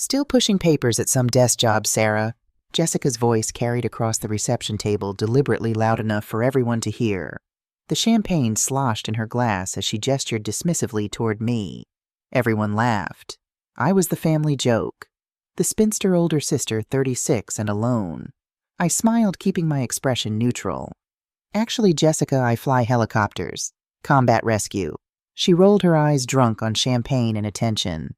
Still pushing papers at some desk job, Sarah. Jessica's voice carried across the reception table deliberately loud enough for everyone to hear. The champagne sloshed in her glass as she gestured dismissively toward me. Everyone laughed. I was the family joke. The spinster older sister, 36 and alone. I smiled, keeping my expression neutral. Actually, Jessica, I fly helicopters. Combat rescue. She rolled her eyes drunk on champagne and attention.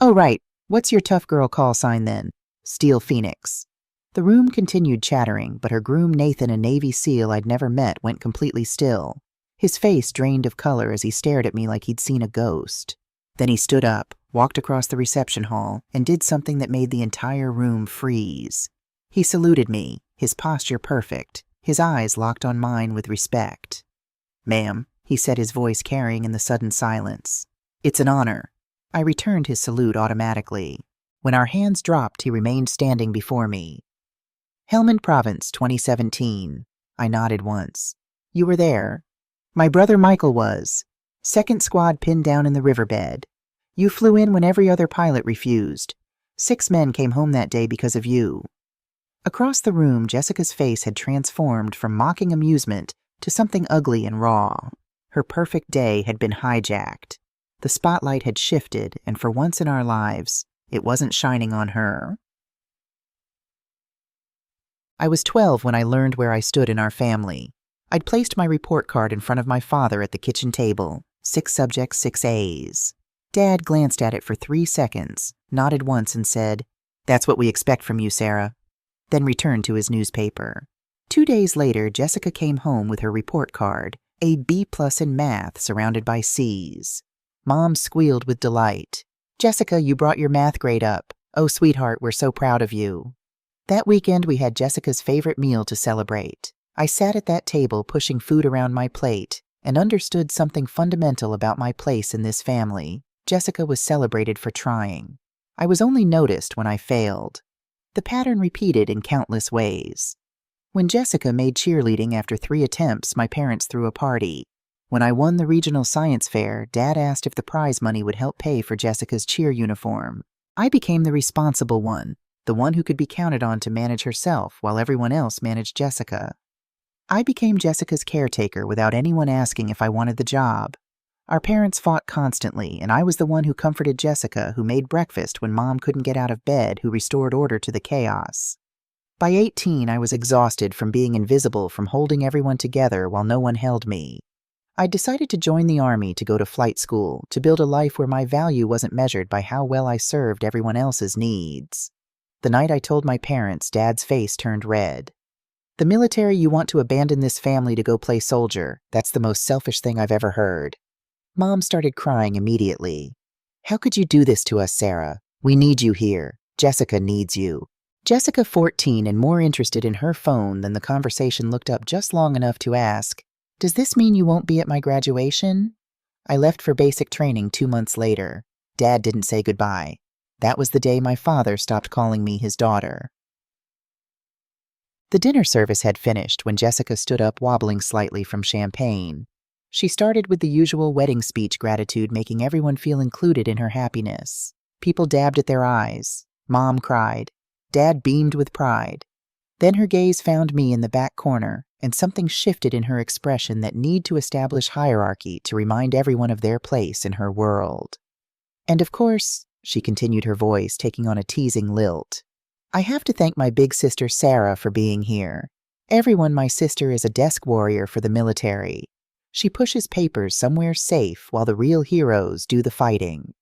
Oh, right. What's your tough girl call sign then? Steel Phoenix. The room continued chattering, but her groom Nathan, a Navy SEAL I'd never met, went completely still. His face drained of color as he stared at me like he'd seen a ghost. Then he stood up, walked across the reception hall, and did something that made the entire room freeze. He saluted me, his posture perfect, his eyes locked on mine with respect. Ma'am, he said, his voice carrying in the sudden silence. It's an honor. I returned his salute automatically. When our hands dropped, he remained standing before me. Helmand Province, 2017. I nodded once. You were there. My brother Michael was. Second squad pinned down in the riverbed. You flew in when every other pilot refused. 6 men came home that day because of you. Across the room, Jessica's face had transformed from mocking amusement to something ugly and raw. Her perfect day had been hijacked. The spotlight had shifted, and for once in our lives, it wasn't shining on her. I was 12 when I learned where I stood in our family. I'd placed my report card in front of my father at the kitchen table. 6 subjects, 6 A's. Dad glanced at it for 3 seconds, nodded once and said, "That's what we expect from you, Sarah," then returned to his newspaper. 2 days later, Jessica came home with her report card, a B+ in math surrounded by C's. Mom squealed with delight. "Jessica, you brought your math grade up. Oh, sweetheart, we're so proud of you." That weekend, we had Jessica's favorite meal to celebrate. I sat at that table pushing food around my plate and understood something fundamental about my place in this family. Jessica was celebrated for trying. I was only noticed when I failed. The pattern repeated in countless ways. When Jessica made cheerleading after 3 attempts, my parents threw a party. When I won the regional science fair, Dad asked if the prize money would help pay for Jessica's cheer uniform. I became the responsible one, the one who could be counted on to manage herself while everyone else managed Jessica. I became Jessica's caretaker without anyone asking if I wanted the job. Our parents fought constantly, and I was the one who comforted Jessica, who made breakfast when Mom couldn't get out of bed, who restored order to the chaos. By 18, I was exhausted from being invisible, from holding everyone together while no one held me. I decided to join the Army to go to flight school, to build a life where my value wasn't measured by how well I served everyone else's needs. The night I told my parents, Dad's face turned red. "The military, you want to abandon this family to go play soldier. That's the most selfish thing I've ever heard." Mom started crying immediately. "How could you do this to us, Sarah? We need you here. Jessica needs you." Jessica, 14 and more interested in her phone than the conversation, looked up just long enough to ask, "Does this mean you won't be at my graduation?" I left for basic training 2 months later. Dad didn't say goodbye. That was the day my father stopped calling me his daughter. The dinner service had finished when Jessica stood up, wobbling slightly from champagne. She started with the usual wedding speech gratitude, making everyone feel included in her happiness. People dabbed at their eyes. Mom cried. Dad beamed with pride. Then her gaze found me in the back corner, and something shifted in her expression that needed to establish hierarchy to remind everyone of their place in her world. "And of course," she continued, her voice taking on a teasing lilt, "I have to thank my big sister Sarah for being here. Everyone, my sister is a desk warrior for the military. She pushes papers somewhere safe while the real heroes do the fighting."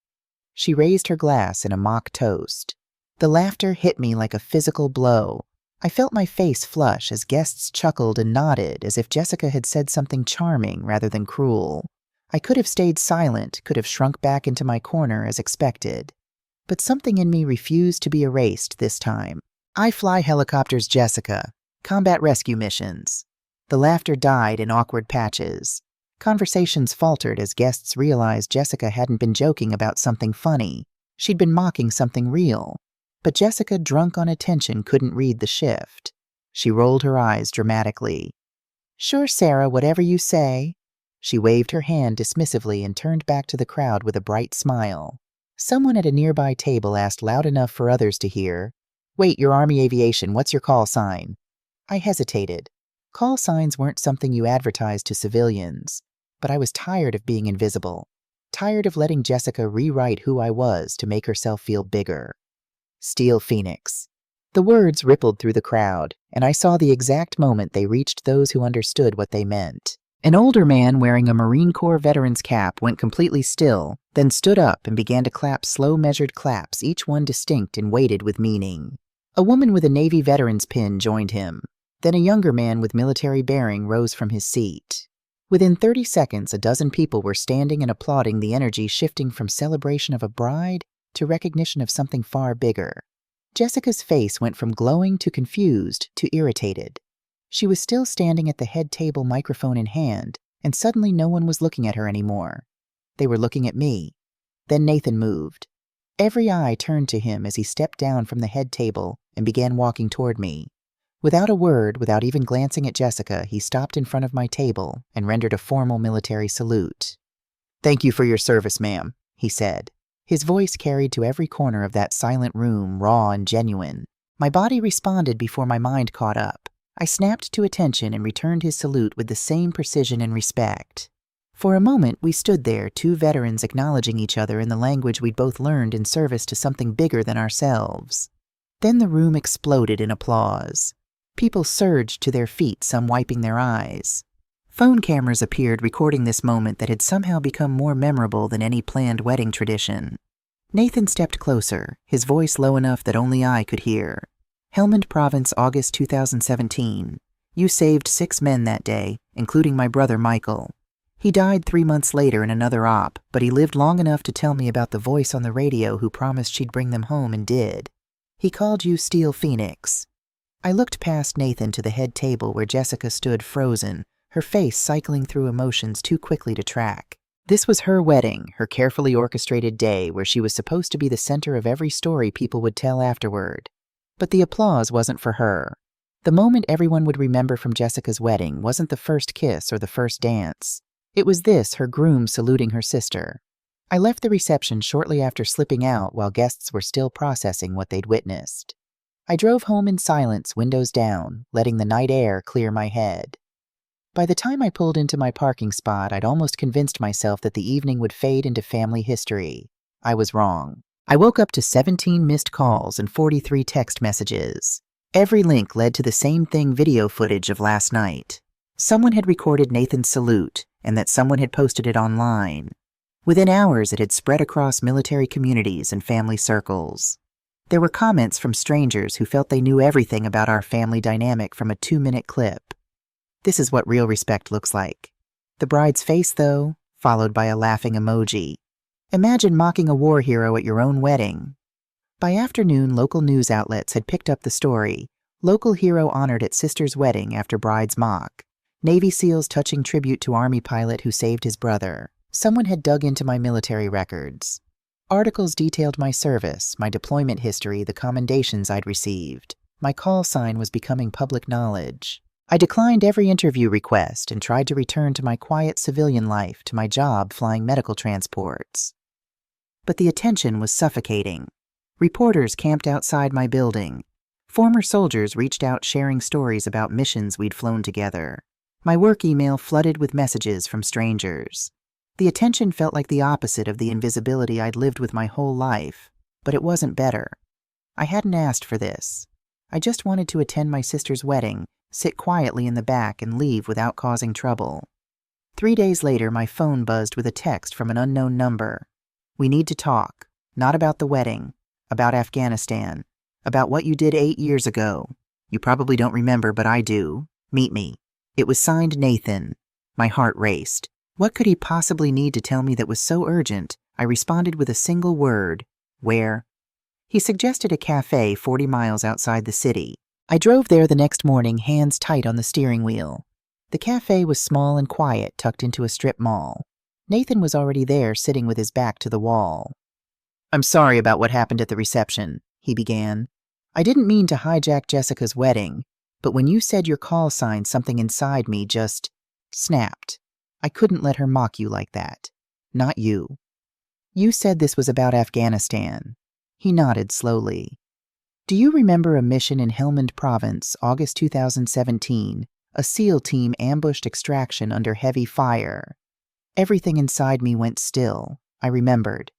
She raised her glass in a mock toast. The laughter hit me like a physical blow. I felt my face flush as guests chuckled and nodded, as if Jessica had said something charming rather than cruel. I could have stayed silent, could have shrunk back into my corner as expected. But something in me refused to be erased this time. "I fly helicopters, Jessica. Combat rescue missions." The laughter died in awkward patches. Conversations faltered as guests realized Jessica hadn't been joking about something funny. She'd been mocking something real. But Jessica, drunk on attention, couldn't read the shift. She rolled her eyes dramatically. "Sure, Sarah, whatever you say." She waved her hand dismissively and turned back to the crowd with a bright smile. Someone at a nearby table asked loud enough for others to hear, "Wait, you're Army Aviation, what's your call sign?" I hesitated. Call signs weren't something you advertised to civilians, but I was tired of being invisible, tired of letting Jessica rewrite who I was to make herself feel bigger. Steel Phoenix. The words rippled through the crowd, and I saw the exact moment they reached those who understood what they meant. An older man wearing a Marine Corps veteran's cap went completely still, then stood up and began to clap slow measured claps, each one distinct and weighted with meaning. A woman with a Navy veteran's pin joined him. Then a younger man with military bearing rose from his seat. Within 30 seconds, a dozen people were standing and applauding, the energy shifting from celebration of a bride to recognition of something far bigger. Jessica's face went from glowing to confused to irritated. She was still standing at the head table, microphone in hand, and suddenly no one was looking at her anymore. They were looking at me. Then Nathan moved. Every eye turned to him as he stepped down from the head table and began walking toward me. Without a word, without even glancing at Jessica, he stopped in front of my table and rendered a formal military salute. "Thank you for your service, ma'am," he said. His voice carried to every corner of that silent room, raw and genuine. My body responded before my mind caught up. I snapped to attention and returned his salute with the same precision and respect. For a moment, we stood there, two veterans acknowledging each other in the language we'd both learned in service to something bigger than ourselves. Then the room exploded in applause. People surged to their feet, some wiping their eyes. Phone cameras appeared, recording this moment that had somehow become more memorable than any planned wedding tradition. Nathan stepped closer, his voice low enough that only I could hear. "Helmand Province, August 2017. You saved 6 men that day, including my brother Michael. He died 3 months later in another op, but he lived long enough to tell me about the voice on the radio who promised she'd bring them home and did. He called you Steel Phoenix." I looked past Nathan to the head table where Jessica stood frozen, her face cycling through emotions too quickly to track. This was her wedding, her carefully orchestrated day where she was supposed to be the center of every story people would tell afterward. But the applause wasn't for her. The moment everyone would remember from Jessica's wedding wasn't the first kiss or the first dance. It was this, her groom saluting her sister. I left the reception shortly after slipping out while guests were still processing what they'd witnessed. I drove home in silence, windows down, letting the night air clear my head. By the time I pulled into my parking spot, I'd almost convinced myself that the evening would fade into family history. I was wrong. I woke up to 17 missed calls and 43 text messages. Every link led to the same thing: video footage of last night. Someone had recorded Nathan's salute, and that someone had posted it online. Within hours, it had spread across military communities and family circles. There were comments from strangers who felt they knew everything about our family dynamic from a 2-minute clip. This is what real respect looks like. The bride's face, though, followed by a laughing emoji. Imagine mocking a war hero at your own wedding. By afternoon, local news outlets had picked up the story. Local hero honored at sister's wedding after bride's mock. Navy SEALs touching tribute to Army pilot who saved his brother. Someone had dug into my military records. Articles detailed my service, my deployment history, the commendations I'd received. My call sign was becoming public knowledge. I declined every interview request and tried to return to my quiet civilian life, to my job flying medical transports. But the attention was suffocating. Reporters camped outside my building. Former soldiers reached out sharing stories about missions we'd flown together. My work email flooded with messages from strangers. The attention felt like the opposite of the invisibility I'd lived with my whole life, but it wasn't better. I hadn't asked for this. I just wanted to attend my sister's wedding, sit quietly in the back, and leave without causing trouble. 3 days later, my phone buzzed with a text from an unknown number. "We need to talk, not about the wedding, about Afghanistan, about what you did 8 years ago. You probably don't remember, but I do. Meet me." It was signed Nathan. My heart raced. What could he possibly need to tell me that was so urgent? I responded with a single word: "Where?" He suggested a cafe 40 miles outside the city. I drove there the next morning, hands tight on the steering wheel. The cafe was small and quiet, tucked into a strip mall. Nathan was already there, sitting with his back to the wall. "I'm sorry about what happened at the reception," he began. "I didn't mean to hijack Jessica's wedding, but when you said your call sign, something inside me just snapped. I couldn't let her mock you like that. Not you. You said this was about Afghanistan. He nodded slowly. Do you remember a mission in Helmand Province, August 2017? A SEAL team ambushed extraction under heavy fire. Everything inside me went still. I remembered.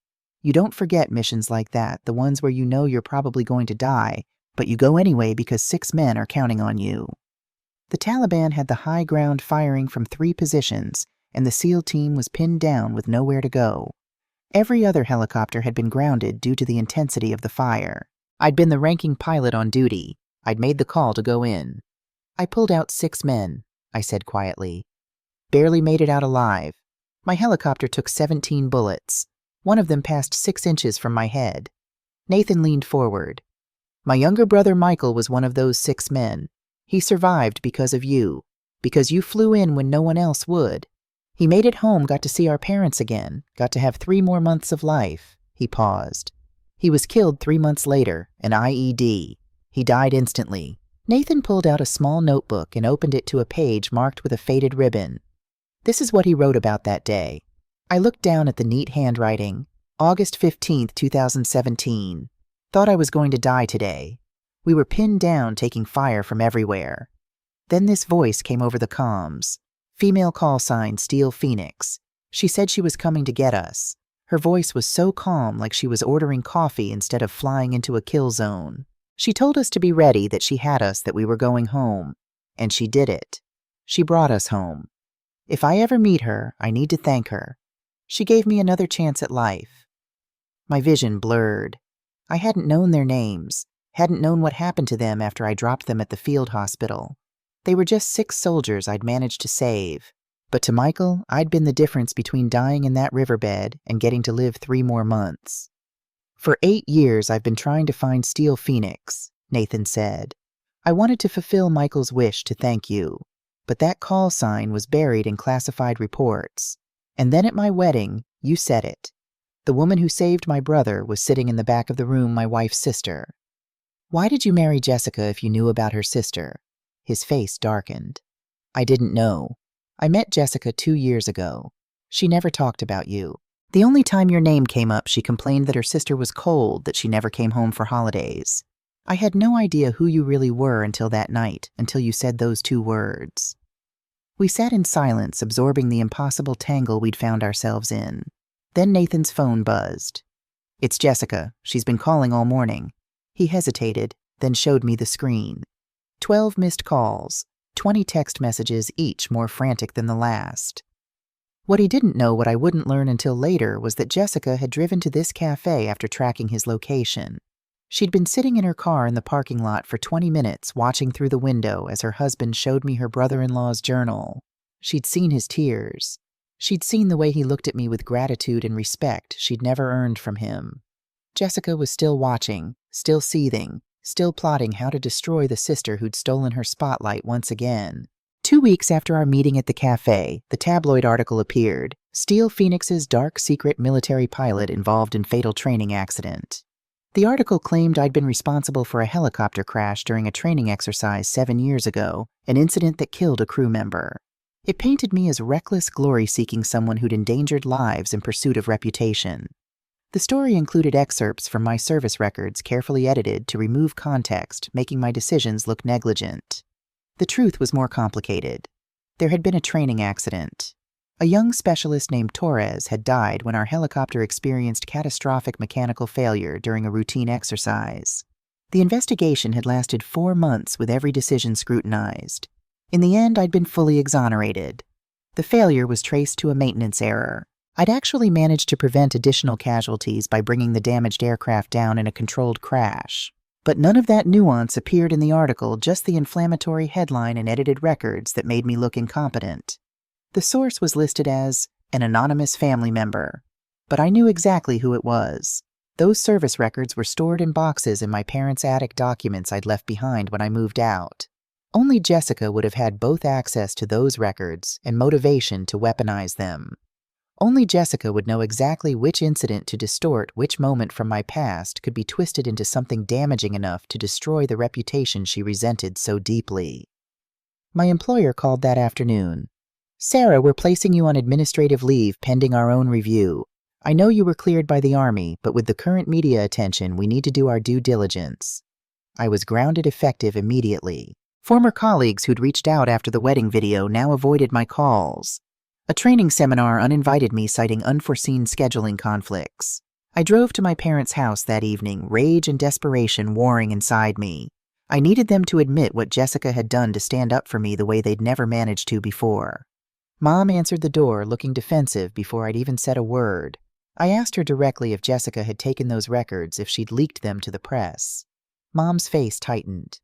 You don't forget missions like that, the ones where you know you're probably going to die, but you go anyway because 6 men are counting on you. The Taliban had the high ground firing from 3 positions, and the SEAL team was pinned down with nowhere to go. Every other helicopter had been grounded due to the intensity of the fire. I'd been the ranking pilot on duty. I'd made the call to go in. I pulled out 6 men, I said quietly. Barely made it out alive. My helicopter took 17 bullets. One of them passed 6 inches from my head. Nathan leaned forward. My younger brother Michael was one of those 6 men. He survived because of you, because you flew in when no one else would. He made it home, got to see our parents again, got to have 3 more months of life. He paused. He was killed 3 months later, an IED. He died instantly. Nathan pulled out a small notebook and opened it to a page marked with a faded ribbon. This is what he wrote about that day. I looked down at the neat handwriting. August 15th, 2017. Thought I was going to die today. We were pinned down, taking fire from everywhere. Then this voice came over the comms. Female call sign, Steel Phoenix. She said she was coming to get us. Her voice was so calm, like she was ordering coffee instead of flying into a kill zone. She told us to be ready, that she had us, that we were going home. And she did it. She brought us home. If I ever meet her, I need to thank her. She gave me another chance at life. My vision blurred. I hadn't known their names, hadn't known what happened to them after I dropped them at the field hospital. They were just 6 soldiers I'd managed to save. But to Michael, I'd been the difference between dying in that riverbed and getting to live 3 more months. For 8 years, I've been trying to find Steel Phoenix, Nathan said. I wanted to fulfill Michael's wish to thank you, but that call sign was buried in classified reports. And then at my wedding, you said it. The woman who saved my brother was sitting in the back of the room, my wife's sister. Why did you marry Jessica if you knew about her sister? His face darkened. I didn't know. I met Jessica 2 years ago. She never talked about you. The only time your name came up, she complained that her sister was cold, that she never came home for holidays. I had no idea who you really were until that night, until you said those 2 words. We sat in silence, absorbing the impossible tangle we'd found ourselves in. Then Nathan's phone buzzed. It's Jessica. She's been calling all morning. He hesitated, then showed me the screen. 12 missed calls, 20 text messages, each more frantic than the last. What he didn't know, what I wouldn't learn until later, was that Jessica had driven to this cafe after tracking his location. She'd been sitting in her car in the parking lot for 20 minutes, watching through the window as her husband showed me her brother-in-law's journal. She'd seen his tears. She'd seen the way he looked at me with gratitude and respect she'd never earned from him. Jessica was still watching, still seething, still plotting how to destroy the sister who'd stolen her spotlight once again. 2 weeks after our meeting at the cafe, the tabloid article appeared. Steel Phoenix's dark secret military pilot involved in fatal training accident. The article claimed I'd been responsible for a helicopter crash during a training exercise 7 years ago, an incident that killed a crew member. It painted me as reckless, glory-seeking someone who'd endangered lives in pursuit of reputation. The story included excerpts from my service records carefully edited to remove context, making my decisions look negligent. The truth was more complicated. There had been a training accident. A young specialist named Torres had died when our helicopter experienced catastrophic mechanical failure during a routine exercise. The investigation had lasted 4 months with every decision scrutinized. In the end, I'd been fully exonerated. The failure was traced to a maintenance error. I'd actually managed to prevent additional casualties by bringing the damaged aircraft down in a controlled crash. But none of that nuance appeared in the article, just the inflammatory headline and edited records that made me look incompetent. The source was listed as an anonymous family member, but I knew exactly who it was. Those service records were stored in boxes in my parents' attic documents I'd left behind when I moved out. Only Jessica would have had both access to those records and motivation to weaponize them. Only Jessica would know exactly which incident to distort, which moment from my past could be twisted into something damaging enough to destroy the reputation she resented so deeply. My employer called that afternoon. "Sarah, we're placing you on administrative leave pending our own review. I know you were cleared by the Army, but with the current media attention, we need to do our due diligence. I was grounded effective immediately. Former colleagues who'd reached out after the wedding video now avoided my calls. A training seminar uninvited me, citing unforeseen scheduling conflicts. I drove to my parents' house that evening, rage and desperation warring inside me. I needed them to admit what Jessica had done to stand up for me the way they'd never managed to before. Mom answered the door, looking defensive before I'd even said a word. I asked her directly if Jessica had taken those records, if she'd leaked them to the press. Mom's face tightened.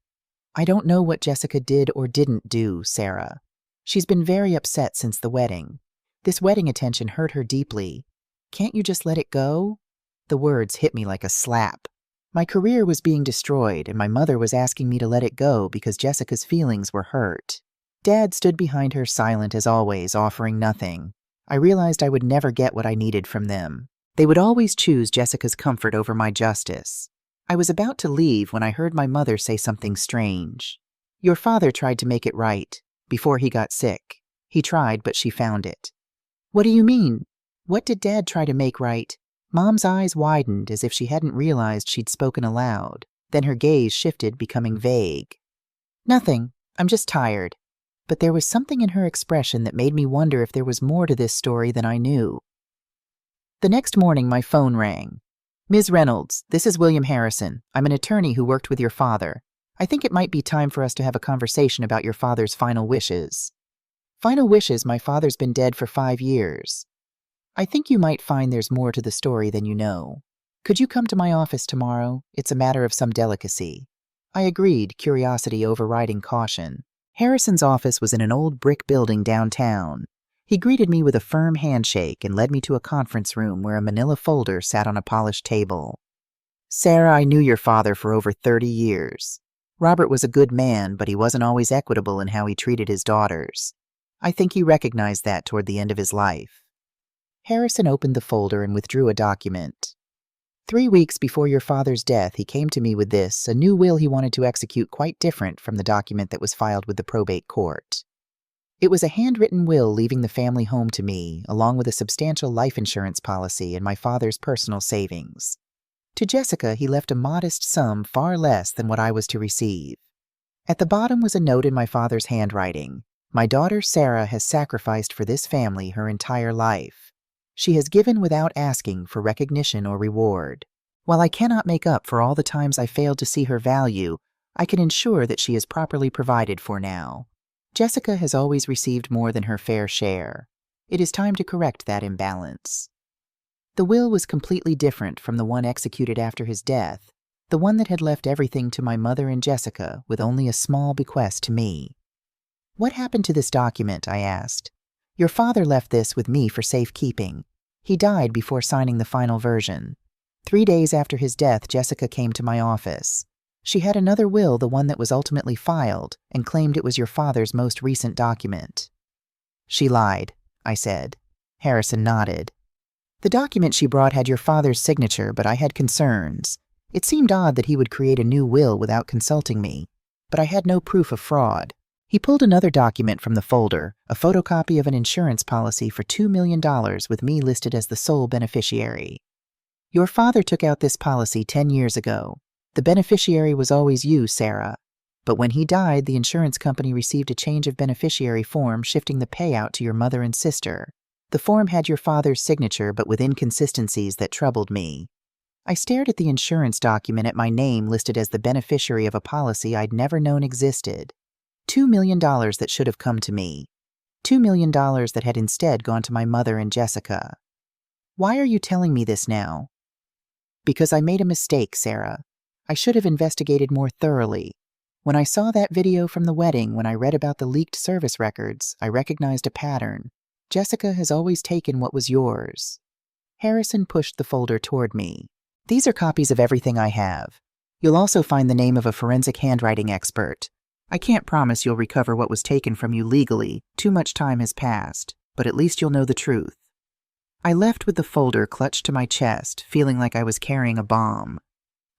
I don't know what Jessica did or didn't do, Sarah. She's been very upset since the wedding. This wedding attention hurt her deeply. Can't you just let it go? The words hit me like a slap. My career was being destroyed, and my mother was asking me to let it go because Jessica's feelings were hurt. Dad stood behind her, silent as always, offering nothing. I realized I would never get what I needed from them. They would always choose Jessica's comfort over my justice. I was about to leave when I heard my mother say something strange. Your father tried to make it right, before he got sick. He tried, but she found it. What do you mean? What did Dad try to make right? Mom's eyes widened as if she hadn't realized she'd spoken aloud. Then her gaze shifted, becoming vague. Nothing. I'm just tired. But there was something in her expression that made me wonder if there was more to this story than I knew. The next morning, my phone rang. Ms. Reynolds, this is William Harrison. I'm an attorney who worked with your father. I think it might be time for us to have a conversation about your father's final wishes. Final wishes? My father's been dead for 5 years. I think you might find there's more to the story than you know. Could you come to my office tomorrow? It's a matter of some delicacy. I agreed, curiosity overriding caution. Harrison's office was in an old brick building downtown. He greeted me with a firm handshake and led me to a conference room where a manila folder sat on a polished table. Sarah, I knew your father for over 30 years. Robert was a good man, but he wasn't always equitable in how he treated his daughters. I think he recognized that toward the end of his life. Harrison opened the folder and withdrew a document. 3 weeks before your father's death, he came to me with this, a new will he wanted to execute quite different from the document that was filed with the probate court. It was a handwritten will leaving the family home to me, along with a substantial life insurance policy and my father's personal savings. To Jessica, he left a modest sum far less than what I was to receive. At the bottom was a note in my father's handwriting. My daughter Sarah has sacrificed for this family her entire life. She has given without asking for recognition or reward. While I cannot make up for all the times I failed to see her value, I can ensure that she is properly provided for now. Jessica has always received more than her fair share. It is time to correct that imbalance. The will was completely different from the one executed after his death, the one that had left everything to my mother and Jessica with only a small bequest to me. What happened to this document? I asked. Your father left this with me for safekeeping. He died before signing the final version. 3 days after his death, Jessica came to my office. She had another will, the one that was ultimately filed, and claimed it was your father's most recent document. She lied, I said. Harrison nodded. The document she brought had your father's signature, but I had concerns. It seemed odd that he would create a new will without consulting me, but I had no proof of fraud. He pulled another document from the folder, a photocopy of an insurance policy for $2 million with me listed as the sole beneficiary. Your father took out this policy 10 years ago. The beneficiary was always you, Sarah. But when he died, the insurance company received a change of beneficiary form shifting the payout to your mother and sister. The form had your father's signature, but with inconsistencies that troubled me. I stared at the insurance document at my name listed as the beneficiary of a policy I'd never known existed. $2 million that should have come to me. $2 million that had instead gone to my mother and Jessica. Why are you telling me this now? Because I made a mistake, Sarah. I should have investigated more thoroughly. When I saw that video from the wedding, when I read about the leaked service records, I recognized a pattern. Jessica has always taken what was yours. Harrison pushed the folder toward me. These are copies of everything I have. You'll also find the name of a forensic handwriting expert. I can't promise you'll recover what was taken from you legally. Too much time has passed, but at least you'll know the truth. I left with the folder clutched to my chest, feeling like I was carrying a bomb.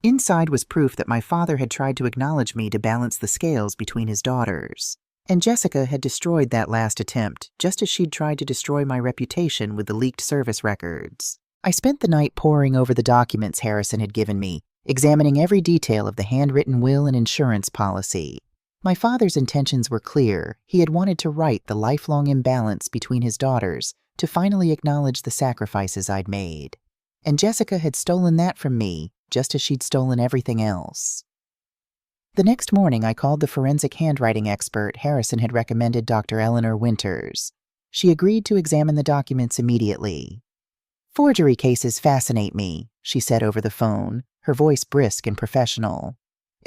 Inside was proof that my father had tried to acknowledge me to balance the scales between his daughters. And Jessica had destroyed that last attempt, just as she'd tried to destroy my reputation with the leaked service records. I spent the night poring over the documents Harrison had given me, examining every detail of the handwritten will and insurance policy. My father's intentions were clear. He had wanted to right the lifelong imbalance between his daughters, to finally acknowledge the sacrifices I'd made. And Jessica had stolen that from me, just as she'd stolen everything else. The next morning, I called the forensic handwriting expert Harrison had recommended, Dr. Eleanor Winters. She agreed to examine the documents immediately. "Forgery cases fascinate me," she said over the phone, her voice brisk and professional.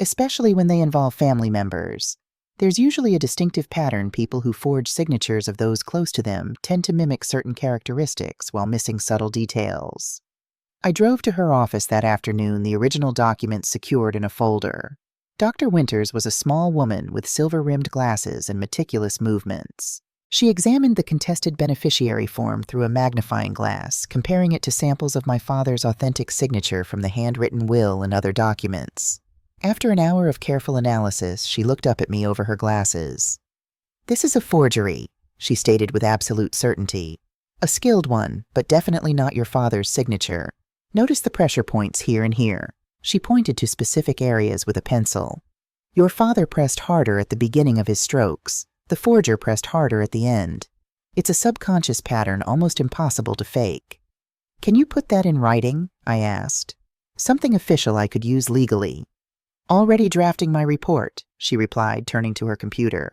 "Especially when they involve family members. There's usually a distinctive pattern. People who forge signatures of those close to them tend to mimic certain characteristics while missing subtle details." I drove to her office that afternoon, the original documents secured in a folder. Dr. Winters was a small woman with silver-rimmed glasses and meticulous movements. She examined the contested beneficiary form through a magnifying glass, comparing it to samples of my father's authentic signature from the handwritten will and other documents. After an hour of careful analysis, she looked up at me over her glasses. "This is a forgery," she stated with absolute certainty. "A skilled one, but definitely not your father's signature. Notice the pressure points here and here." She pointed to specific areas with a pencil. "Your father pressed harder at the beginning of his strokes. The forger pressed harder at the end. It's a subconscious pattern almost impossible to fake." "Can you put that in writing?" I asked. "Something official I could use legally." "Already drafting my report," she replied, turning to her computer.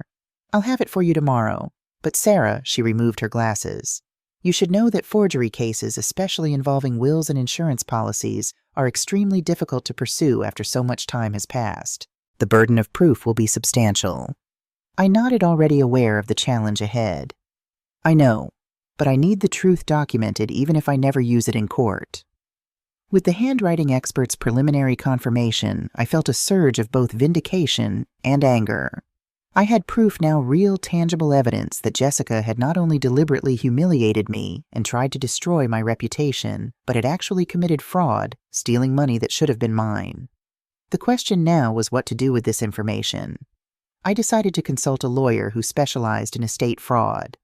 "I'll have it for you tomorrow. But Sarah," she removed her glasses, "you should know that forgery cases, especially involving wills and insurance policies, are extremely difficult to pursue after so much time has passed. The burden of proof will be substantial." I nodded, already aware of the challenge ahead. "I know, but I need the truth documented even if I never use it in court." With the handwriting expert's preliminary confirmation, I felt a surge of both vindication and anger. I had proof now, real, tangible evidence that Jessica had not only deliberately humiliated me and tried to destroy my reputation, but had actually committed fraud, stealing money that should have been mine. The question now was what to do with this information. I decided to consult a lawyer who specialized in estate fraud.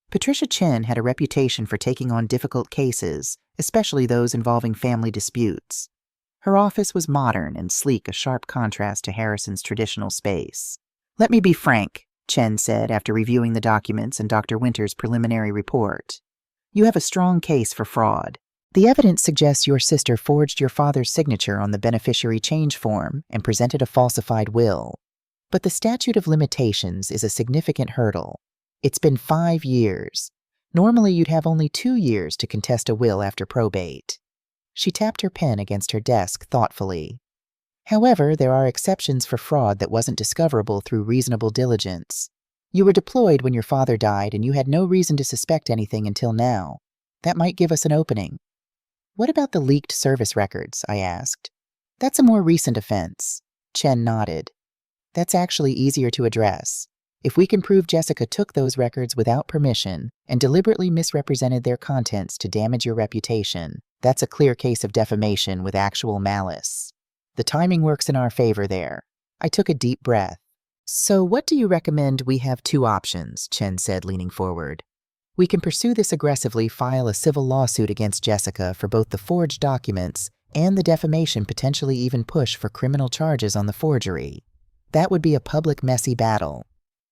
Patricia Chen had a reputation for taking on difficult cases, especially those involving family disputes. Her office was modern and sleek, a sharp contrast to Harrison's traditional space. "Let me be frank," Chen said after reviewing the documents and Dr. Winters' preliminary report. "You have a strong case for fraud. The evidence suggests your sister forged your father's signature on the beneficiary change form and presented a falsified will. But the statute of limitations is a significant hurdle. It's been 5 years. Normally, you'd have only 2 years to contest a will after probate." She tapped her pen against her desk thoughtfully. "However, there are exceptions for fraud that wasn't discoverable through reasonable diligence. You were deployed when your father died, and you had no reason to suspect anything until now. That might give us an opening." "What about the leaked service records?" I asked. "That's a more recent offense." Chen nodded. "That's actually easier to address. If we can prove Jessica took those records without permission and deliberately misrepresented their contents to damage your reputation, that's a clear case of defamation with actual malice. The timing works in our favor there." I took a deep breath. "So what do you recommend?" "We have 2 options," Chen said, leaning forward. "We can pursue this aggressively, file a civil lawsuit against Jessica for both the forged documents and the defamation, potentially even push for criminal charges on the forgery. That would be a public, messy battle."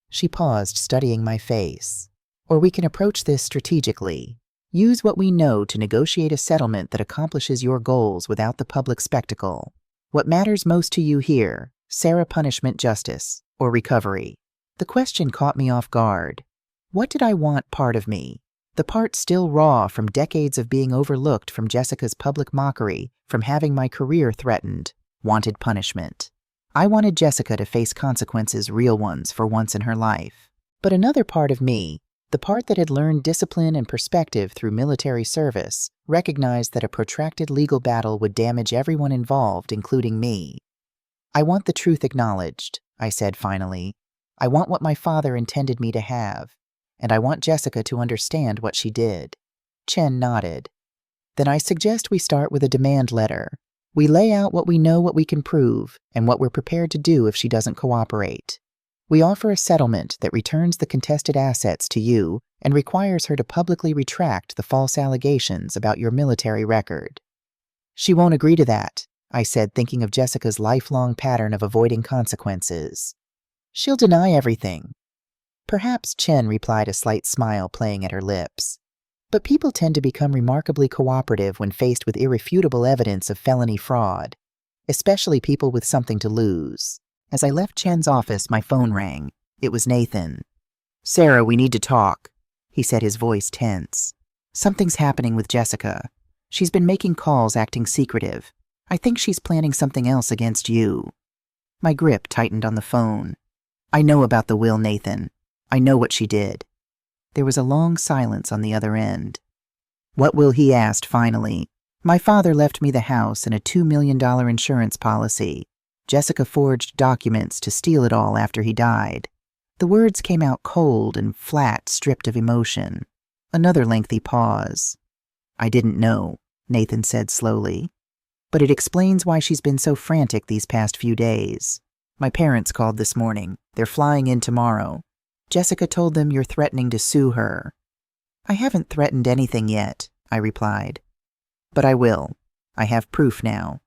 She paused, studying my face. "Or we can approach this strategically. Use what we know to negotiate a settlement that accomplishes your goals without the public spectacle. What matters most to you here, Sarah, punishment, justice, or recovery?" The question caught me off guard. What did I want part of me? The part still raw from decades of being overlooked, from Jessica's public mockery, from having my career threatened, wanted punishment. I wanted Jessica to face consequences, real ones, for once in her life. But another part of me, the part that had learned discipline and perspective through military service, recognized that a protracted legal battle would damage everyone involved, including me. "I want the truth acknowledged," I said finally. "I want what my father intended me to have, and I want Jessica to understand what she did." Chen nodded. "Then I suggest we start with a demand letter. We lay out what we know, what we can prove, and what we're prepared to do if she doesn't cooperate. We offer a settlement that returns the contested assets to you, and requires her to publicly retract the false allegations about your military record. She won't agree to that, I said, thinking of Jessica's lifelong pattern of avoiding consequences. She'll deny everything. Perhaps, Chen replied, a slight smile playing at her lips. But people tend to become remarkably cooperative when faced with irrefutable evidence of felony fraud, especially people with something to lose. As I left Chen's office, my phone rang. It was Nathan. Sarah, we need to talk, he said, his voice tense. Something's happening with Jessica. She's been making calls, acting secretive. I think she's planning something else against you. My grip tightened on the phone. I know about the will, Nathan. I know what she did. There was a long silence on the other end. What will, he asked finally. My father left me the house and a $2 million insurance policy. Jessica forged documents to steal it all after he died. The words came out cold and flat, stripped of emotion. Another lengthy pause. I didn't know, Nathan said slowly. But it explains why she's been so frantic these past few days. My parents called this morning. They're flying in tomorrow. Jessica told them you're threatening to sue her. I haven't threatened anything yet, I replied. But I will. I have proof now.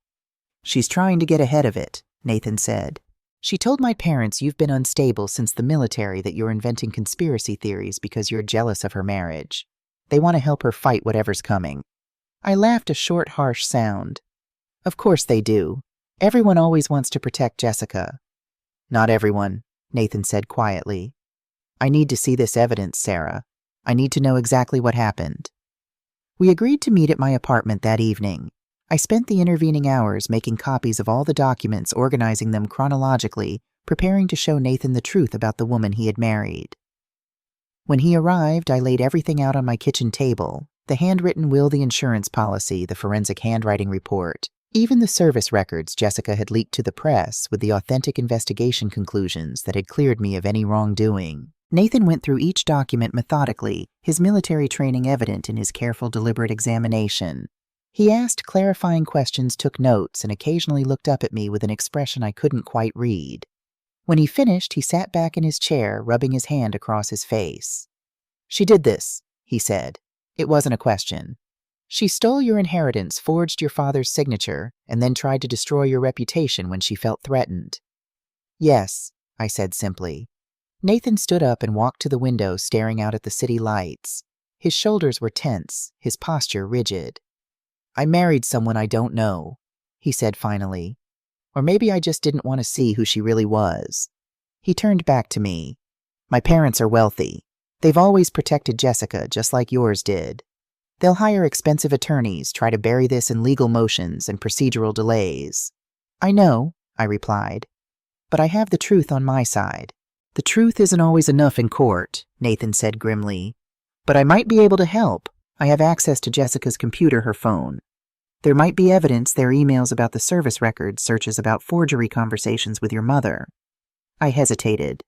She's trying to get ahead of it, Nathan said. She told my parents you've been unstable since the military, that you're inventing conspiracy theories because you're jealous of her marriage. They want to help her fight whatever's coming. I laughed, a short, harsh sound. Of course they do. Everyone always wants to protect Jessica. Not everyone, Nathan said quietly. I need to see this evidence, Sarah. I need to know exactly what happened. We agreed to meet at my apartment that evening. I spent the intervening hours making copies of all the documents, organizing them chronologically, preparing to show Nathan the truth about the woman he had married. When he arrived, I laid everything out on my kitchen table: the handwritten will, the insurance policy, the forensic handwriting report, even the service records Jessica had leaked to the press with the authentic investigation conclusions that had cleared me of any wrongdoing. Nathan went through each document methodically, his military training evident in his careful, deliberate examination. He asked clarifying questions, took notes, and occasionally looked up at me with an expression I couldn't quite read. When he finished, he sat back in his chair, rubbing his hand across his face. She did this, he said. It wasn't a question. She stole your inheritance, forged your father's signature, and then tried to destroy your reputation when she felt threatened. Yes, I said simply. Nathan stood up and walked to the window, staring out at the city lights. His shoulders were tense, his posture rigid. I married someone I don't know, he said finally. Or maybe I just didn't want to see who she really was. He turned back to me. My parents are wealthy. They've always protected Jessica, just like yours did. They'll hire expensive attorneys, try to bury this in legal motions and procedural delays. I know, I replied. But I have the truth on my side. The truth isn't always enough in court, Nathan said grimly. But I might be able to help. I have access to Jessica's computer, her phone. There might be evidence, their emails about the service records, searches about forgery conversations with your mother. I hesitated.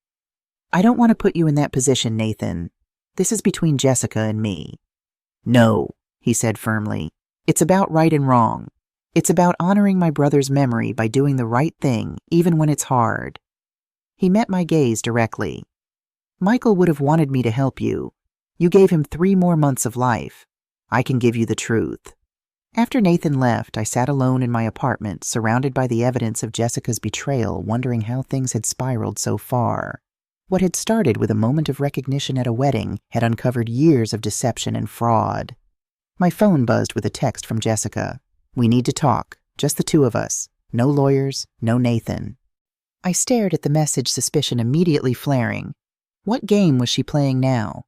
I don't want to put you in that position, Nathan. This is between Jessica and me. No, he said firmly. It's about right and wrong. It's about honoring my brother's memory by doing the right thing, even when it's hard. He met my gaze directly. Michael would have wanted me to help you. You gave him 3 more months of life. I can give you the truth. After Nathan left, I sat alone in my apartment, surrounded by the evidence of Jessica's betrayal, wondering how things had spiraled so far. What had started with a moment of recognition at a wedding had uncovered years of deception and fraud. My phone buzzed with a text from Jessica. We need to talk, just the 2 of us. No lawyers, no Nathan. I stared at the message, suspicion immediately flaring. What game was she playing now?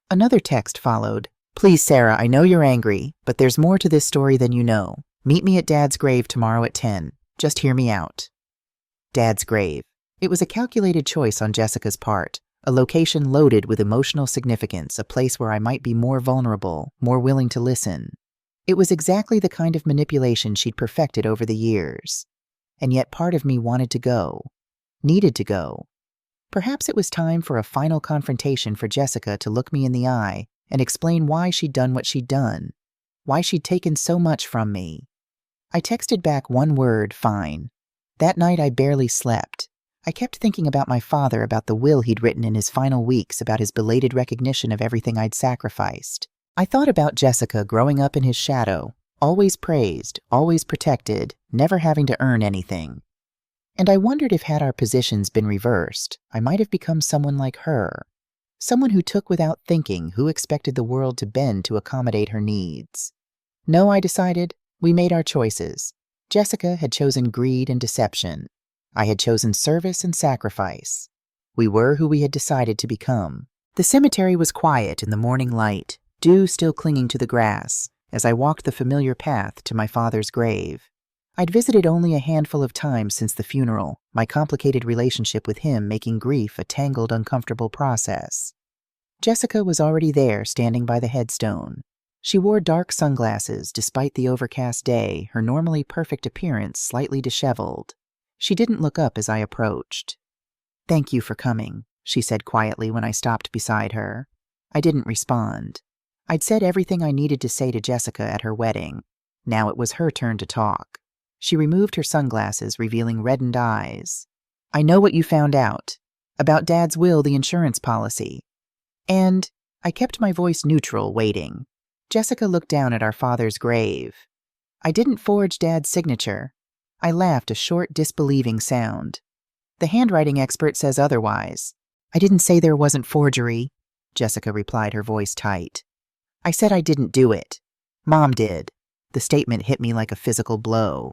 Another text followed. Please, Sarah, I know you're angry, but there's more to this story than you know. Meet me at Dad's grave tomorrow at 10. Just hear me out. Dad's grave. It was a calculated choice on Jessica's part, a location loaded with emotional significance, a place where I might be more vulnerable, more willing to listen. It was exactly the kind of manipulation she'd perfected over the years. And yet part of me wanted to go, needed to go. Perhaps it was time for a final confrontation, for Jessica to look me in the eye and explain why she'd done what she'd done, why she'd taken so much from me. I texted back one word, fine. That night I barely slept. I kept thinking about my father, about the will he'd written in his final weeks, about his belated recognition of everything I'd sacrificed. I thought about Jessica growing up in his shadow, always praised, always protected, never having to earn anything. And I wondered if, had our positions been reversed, I might have become someone like her. Someone who took without thinking, who expected the world to bend to accommodate her needs. No, I decided, we made our choices. Jessica had chosen greed and deception. I had chosen service and sacrifice. We were who we had decided to become. The cemetery was quiet in the morning light, dew still clinging to the grass, as I walked the familiar path to my father's grave. I'd visited only a handful of times since the funeral, my complicated relationship with him making grief a tangled, uncomfortable process. Jessica was already there, standing by the headstone. She wore dark sunglasses despite the overcast day, her normally perfect appearance slightly disheveled. She didn't look up as I approached. "Thank you for coming," she said quietly when I stopped beside her. I didn't respond. I'd said everything I needed to say to Jessica at her wedding. Now it was her turn to talk. She removed her sunglasses, revealing reddened eyes. "I know what you found out. About Dad's will, the insurance policy." And I kept my voice neutral, waiting. Jessica looked down at our father's grave. "I didn't forge Dad's signature." I laughed, a short, disbelieving sound. "The handwriting expert says otherwise." "I didn't say there wasn't forgery," Jessica replied, her voice tight. "I said I didn't do it. Mom did." The statement hit me like a physical blow.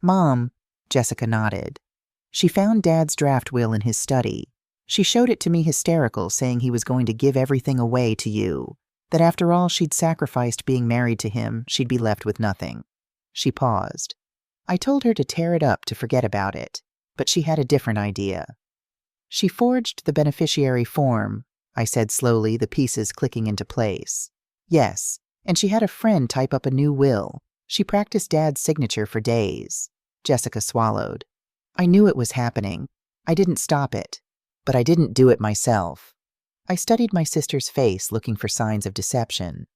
"Mom," Jessica nodded. "She found Dad's draft will in his study. She showed it to me hysterical, saying he was going to give everything away to you, that after all she'd sacrificed being married to him, she'd be left with nothing." She paused. I told her to tear it up, to forget about it, but she had a different idea. "She forged the beneficiary form," I said slowly, the pieces clicking into place. "Yes, and she had a friend type up a new will. She practiced Dad's signature for days." Jessica swallowed. "I knew it was happening. I didn't stop it. But I didn't do it myself." I studied my sister's face, looking for signs of deception.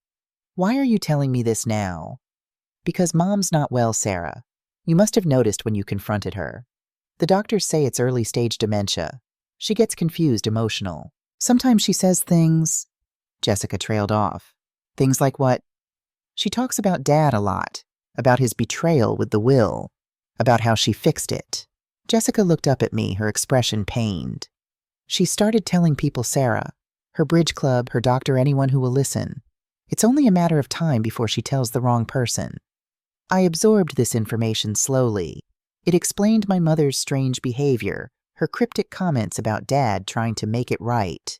"Why are you telling me this now?" "Because Mom's not well, Sarah. You must have noticed when you confronted her. The doctors say it's early-stage dementia. She gets confused, emotional. Sometimes she says things—" Jessica trailed off. "Things like what?" "She talks about Dad a lot, about his betrayal with the will, about how she fixed it." Jessica looked up at me, her expression pained. "She started telling people, Sarah. Her bridge club, her doctor, anyone who will listen. It's only a matter of time before she tells the wrong person." I absorbed this information slowly. It explained my mother's strange behavior, her cryptic comments about Dad trying to make it right.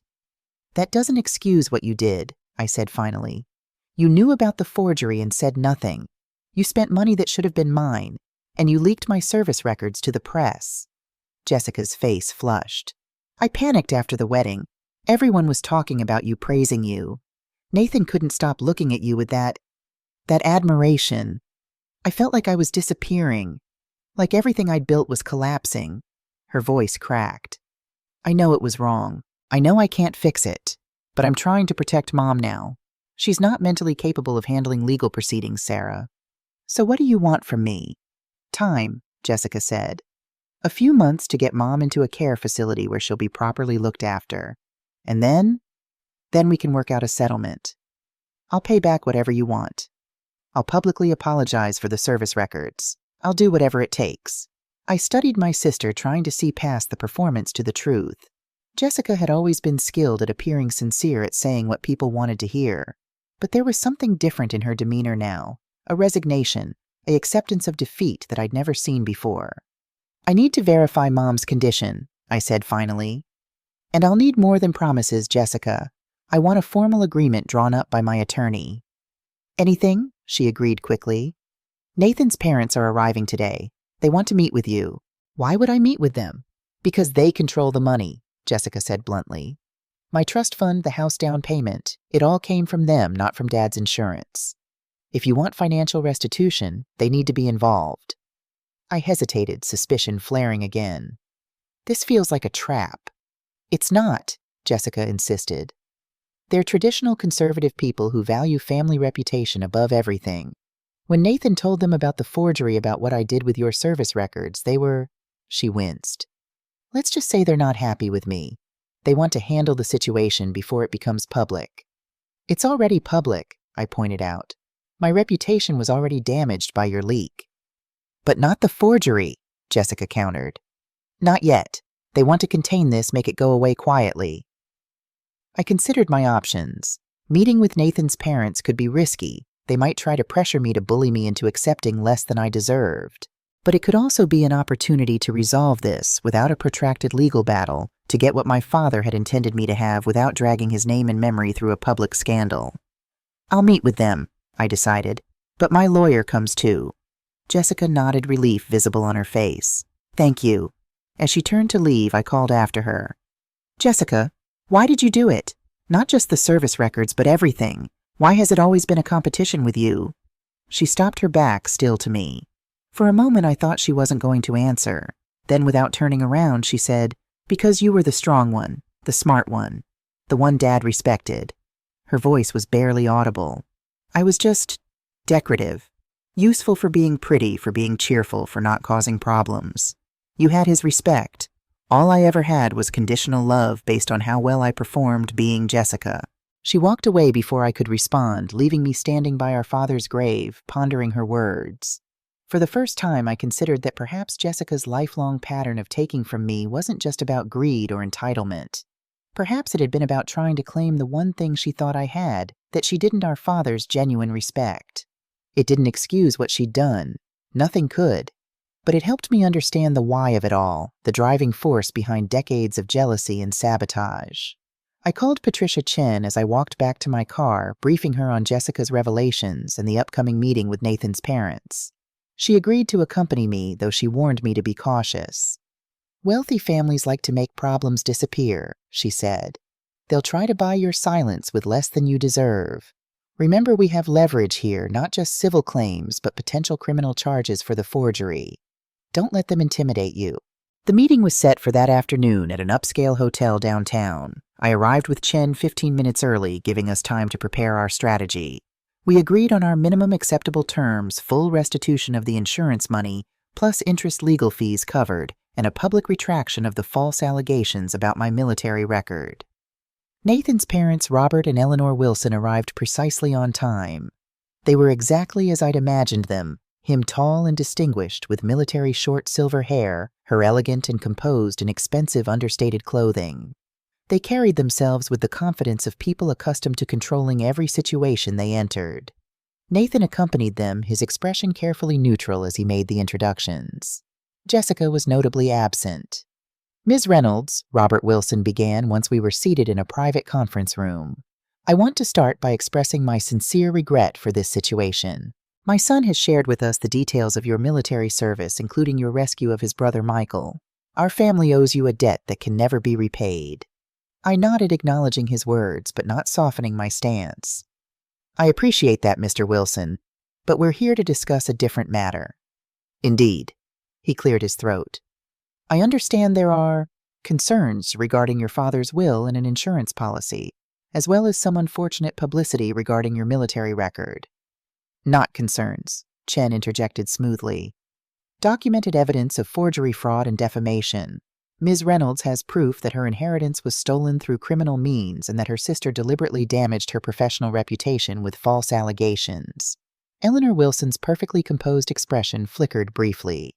"That doesn't excuse what you did," I said finally. "You knew about the forgery and said nothing. You spent money that should have been mine, and you leaked my service records to the press." Jessica's face flushed. "I panicked after the wedding. Everyone was talking about you, praising you. Nathan couldn't stop looking at you with that admiration. I felt like I was disappearing, like everything I'd built was collapsing." Her voice cracked. "I know it was wrong. I know I can't fix it. But I'm trying to protect Mom now. She's not mentally capable of handling legal proceedings, Sarah. So what do you want from me?" "Time," Jessica said. "A few months to get Mom into a care facility where she'll be properly looked after. And then we can work out a settlement. I'll pay back whatever you want. I'll publicly apologize for the service records. I'll do whatever it takes." I studied my sister, trying to see past the performance to the truth. Jessica had always been skilled at appearing sincere, at saying what people wanted to hear. But there was something different in her demeanor now, a resignation, an acceptance of defeat that I'd never seen before. "I need to verify Mom's condition," I said finally. "And I'll need more than promises, Jessica. I want a formal agreement drawn up by my attorney." "Anything," she agreed quickly. "Nathan's parents are arriving today. They want to meet with you." "Why would I meet with them?" "Because they control the money," Jessica said bluntly. "My trust fund, the house down payment, it all came from them, not from Dad's insurance. If you want financial restitution, they need to be involved." I hesitated, suspicion flaring again. "This feels like a trap." "It's not," Jessica insisted. "They're traditional conservative people who value family reputation above everything. When Nathan told them about the forgery, about what I did with your service records, they were—" She winced. Let's just say they're not happy with me. They want to handle the situation before it becomes public. It's already public, I pointed out. My reputation was already damaged by your leak. But not the forgery, Jessica countered. Not yet. They want to contain this, make it go away quietly. I considered my options. Meeting with Nathan's parents could be risky. They might try to pressure me to bully me into accepting less than I deserved. But it could also be an opportunity to resolve this without a protracted legal battle, to get what my father had intended me to have without dragging his name and memory through a public scandal. I'll meet with them, I decided, but my lawyer comes too. Jessica nodded, relief visible on her face. Thank you. As she turned to leave, I called after her. Jessica, why did you do it? Not just the service records, but everything. Why has it always been a competition with you? She stopped her back, still to me. For a moment I thought she wasn't going to answer. Then without turning around, she said, Because you were the strong one, the smart one, the one Dad respected. Her voice was barely audible. I was just decorative. Useful for being pretty, for being cheerful, for not causing problems. You had his respect. All I ever had was conditional love based on how well I performed being Jessica. She walked away before I could respond, leaving me standing by our father's grave, pondering her words. For the first time, I considered that perhaps Jessica's lifelong pattern of taking from me wasn't just about greed or entitlement. Perhaps it had been about trying to claim the one thing she thought I had, that she didn't our father's genuine respect. It didn't excuse what she'd done. Nothing could. But it helped me understand the why of it all, the driving force behind decades of jealousy and sabotage. I called Patricia Chen as I walked back to my car, briefing her on Jessica's revelations and the upcoming meeting with Nathan's parents. She agreed to accompany me, though she warned me to be cautious. Wealthy families like to make problems disappear, she said. They'll try to buy your silence with less than you deserve. Remember, we have leverage here, not just civil claims, but potential criminal charges for the forgery. Don't let them intimidate you. The meeting was set for that afternoon at an upscale hotel downtown. I arrived with Chen 15 minutes early, giving us time to prepare our strategy. We agreed on our minimum acceptable terms, full restitution of the insurance money, plus interest legal fees covered, and a public retraction of the false allegations about my military record. Nathan's parents, Robert and Eleanor Wilson, arrived precisely on time. They were exactly as I'd imagined them, him tall and distinguished with military short silver hair, her elegant and composed in expensive understated clothing. They carried themselves with the confidence of people accustomed to controlling every situation they entered. Nathan accompanied them, his expression carefully neutral as he made the introductions. Jessica was notably absent. Ms. Reynolds, Robert Wilson began once we were seated in a private conference room. I want to start by expressing my sincere regret for this situation. My son has shared with us the details of your military service, including your rescue of his brother Michael. Our family owes you a debt that can never be repaid. I nodded, acknowledging his words, but not softening my stance. I appreciate that, Mr. Wilson, but we're here to discuss a different matter. Indeed. He cleared his throat. I understand there are concerns regarding your father's will and an insurance policy, as well as some unfortunate publicity regarding your military record. Not concerns, Chen interjected smoothly. Documented evidence of forgery, fraud, and defamation. Ms. Reynolds has proof that her inheritance was stolen through criminal means and that her sister deliberately damaged her professional reputation with false allegations. Eleanor Wilson's perfectly composed expression flickered briefly.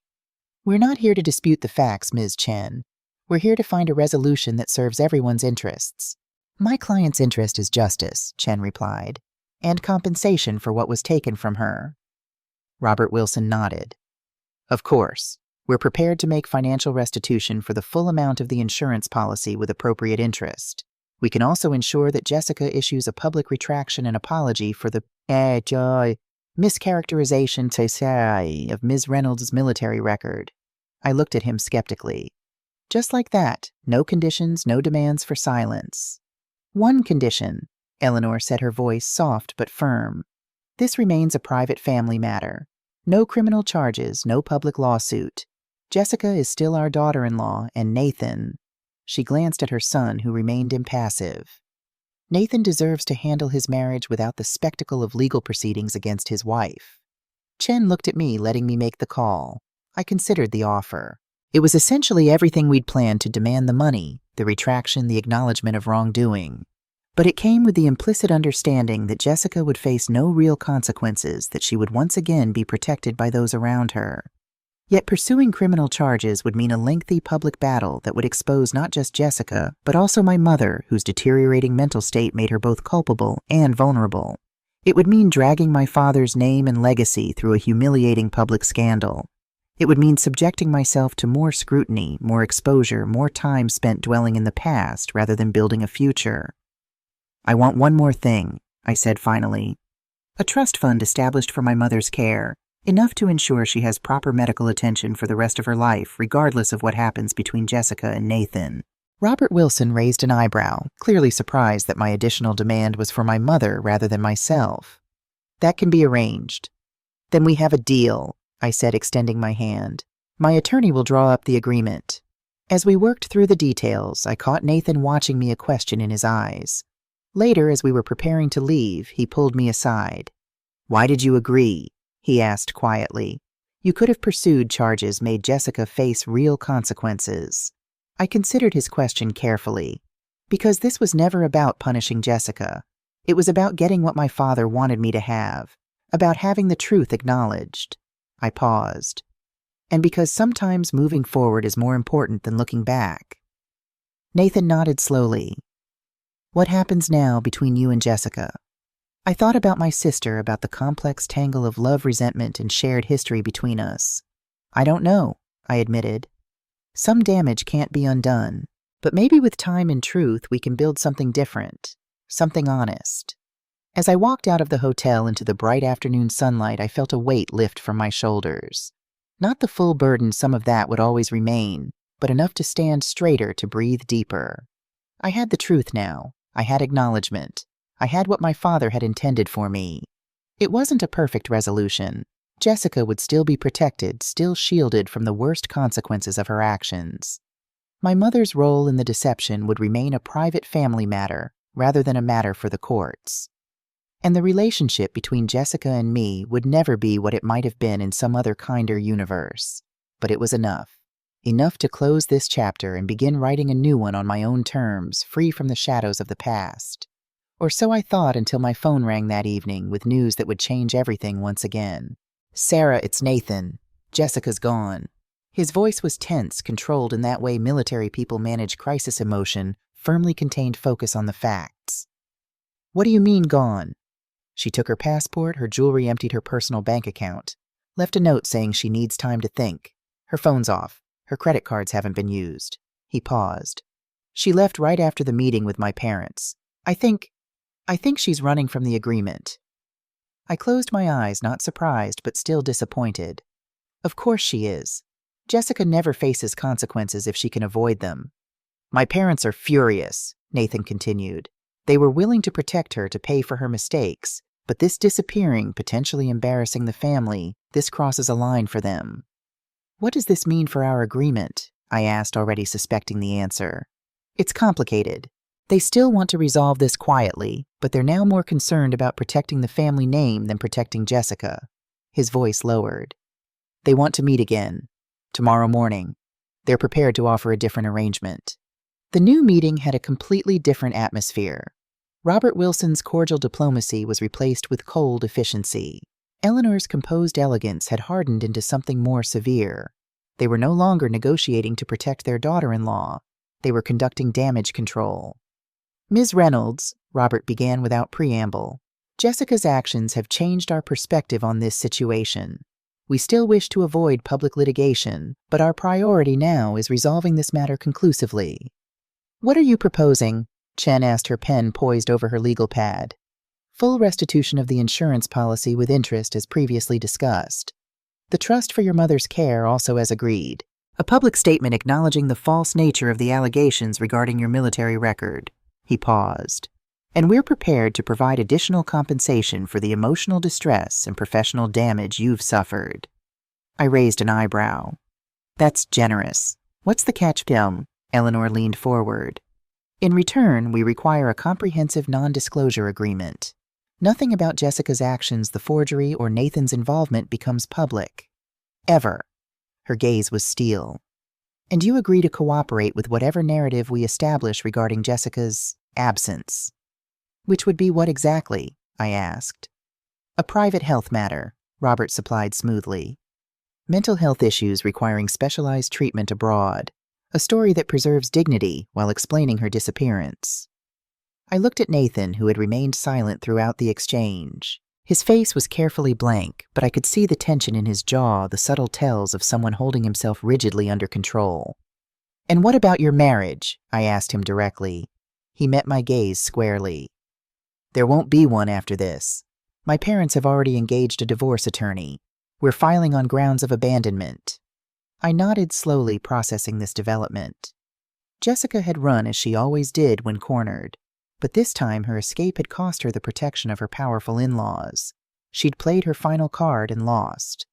We're not here to dispute the facts, Ms. Chen. We're here to find a resolution that serves everyone's interests. My client's interest is justice, Chen replied, and compensation for what was taken from her. Robert Wilson nodded. Of course. We're prepared to make financial restitution for the full amount of the insurance policy with appropriate interest. We can also ensure that Jessica issues a public retraction and apology for the mischaracterization of Ms. Reynolds' military record. I looked at him skeptically. Just like that, no conditions, no demands for silence. One condition, Eleanor said, her voice soft but firm. This remains a private family matter. No criminal charges, no public lawsuit. Jessica is still our daughter-in-law, and Nathan... She glanced at her son, who remained impassive. Nathan deserves to handle his marriage without the spectacle of legal proceedings against his wife. Chen looked at me, letting me make the call. I considered the offer. It was essentially everything we'd planned to demand: the money, the retraction, the acknowledgement of wrongdoing. But it came with the implicit understanding that Jessica would face no real consequences, that she would once again be protected by those around her. Yet pursuing criminal charges would mean a lengthy public battle that would expose not just Jessica, but also my mother, whose deteriorating mental state made her both culpable and vulnerable. It would mean dragging my father's name and legacy through a humiliating public scandal. It would mean subjecting myself to more scrutiny, more exposure, more time spent dwelling in the past rather than building a future. "I want one more thing," I said finally. "A trust fund established for my mother's care, enough to ensure she has proper medical attention for the rest of her life, regardless of what happens between Jessica and Nathan." Robert Wilson raised an eyebrow, clearly surprised that my additional demand was for my mother rather than myself. "That can be arranged." "Then we have a deal," I said, extending my hand. "My attorney will draw up the agreement." As we worked through the details, I caught Nathan watching me, a question in his eyes. Later, as we were preparing to leave, he pulled me aside. "Why did you agree?" he asked quietly. "You could have pursued charges, made Jessica face real consequences." I considered his question carefully. Because this was never about punishing Jessica. It was about getting what my father wanted me to have, about having the truth acknowledged. I paused. And because sometimes moving forward is more important than looking back. Nathan nodded slowly. "What happens now between you and Jessica?" I thought about my sister, about the complex tangle of love, resentment, and shared history between us. "I don't know," I admitted. "Some damage can't be undone, but maybe with time and truth we can build something different, something honest." As I walked out of the hotel into the bright afternoon sunlight, I felt a weight lift from my shoulders. Not the full burden, some of that would always remain, but enough to stand straighter, to breathe deeper. I had the truth now. I had acknowledgement. I had what my father had intended for me. It wasn't a perfect resolution. Jessica would still be protected, still shielded from the worst consequences of her actions. My mother's role in the deception would remain a private family matter rather than a matter for the courts. And the relationship between Jessica and me would never be what it might have been in some other kinder universe. But it was enough. Enough to close this chapter and begin writing a new one on my own terms, free from the shadows of the past. Or so I thought, until my phone rang that evening with news that would change everything once again. "Sarah, it's Nathan. Jessica's gone." His voice was tense, controlled in that way military people manage crisis emotion, firmly contained focus on the facts. "What do you mean, gone?" "She took her passport, her jewelry, emptied her personal bank account. Left a note saying she needs time to think. Her phone's off. Her credit cards haven't been used." He paused. "She left right after the meeting with my parents. I think she's running from the agreement." I closed my eyes, not surprised, but still disappointed. Of course she is. Jessica never faces consequences if she can avoid them. "My parents are furious," Nathan continued. "They were willing to protect her, to pay for her mistakes, but this disappearing, potentially embarrassing the family, this crosses a line for them." "What does this mean for our agreement?" I asked, already suspecting the answer. "It's complicated. They still want to resolve this quietly, but they're now more concerned about protecting the family name than protecting Jessica." His voice lowered. "They want to meet again. Tomorrow morning. They're prepared to offer a different arrangement." The new meeting had a completely different atmosphere. Robert Wilson's cordial diplomacy was replaced with cold efficiency. Eleanor's composed elegance had hardened into something more severe. They were no longer negotiating to protect their daughter-in-law. They were conducting damage control. "Ms. Reynolds," Robert began without preamble, "Jessica's actions have changed our perspective on this situation. We still wish to avoid public litigation, but our priority now is resolving this matter conclusively." "What are you proposing?" Chen asked, her pen poised over her legal pad. "Full restitution of the insurance policy with interest as previously discussed. The trust for your mother's care also as agreed. A public statement acknowledging the false nature of the allegations regarding your military record." He paused. "And we're prepared to provide additional compensation for the emotional distress and professional damage you've suffered." I raised an eyebrow. "That's generous. What's the catch, Film?" Eleanor leaned forward. "In return, we require a comprehensive non-disclosure agreement. Nothing about Jessica's actions, the forgery, or Nathan's involvement becomes public. Ever." Her gaze was steel. And you agree to cooperate with whatever narrative we establish regarding Jessica's absence. Which would be what exactly? I asked. A private health matter, Robert supplied smoothly. Mental health issues requiring specialized treatment abroad. A story that preserves dignity while explaining her disappearance. I looked at Nathan, who had remained silent throughout the exchange. His face was carefully blank, but I could see the tension in his jaw, the subtle tells of someone holding himself rigidly under control. And what about your marriage? I asked him directly. He met my gaze squarely. There won't be one after this. My parents have already engaged a divorce attorney. We're filing on grounds of abandonment. I nodded slowly, processing this development. Jessica had run as she always did when cornered, but this time her escape had cost her the protection of her powerful in-laws. She'd played her final card and lost.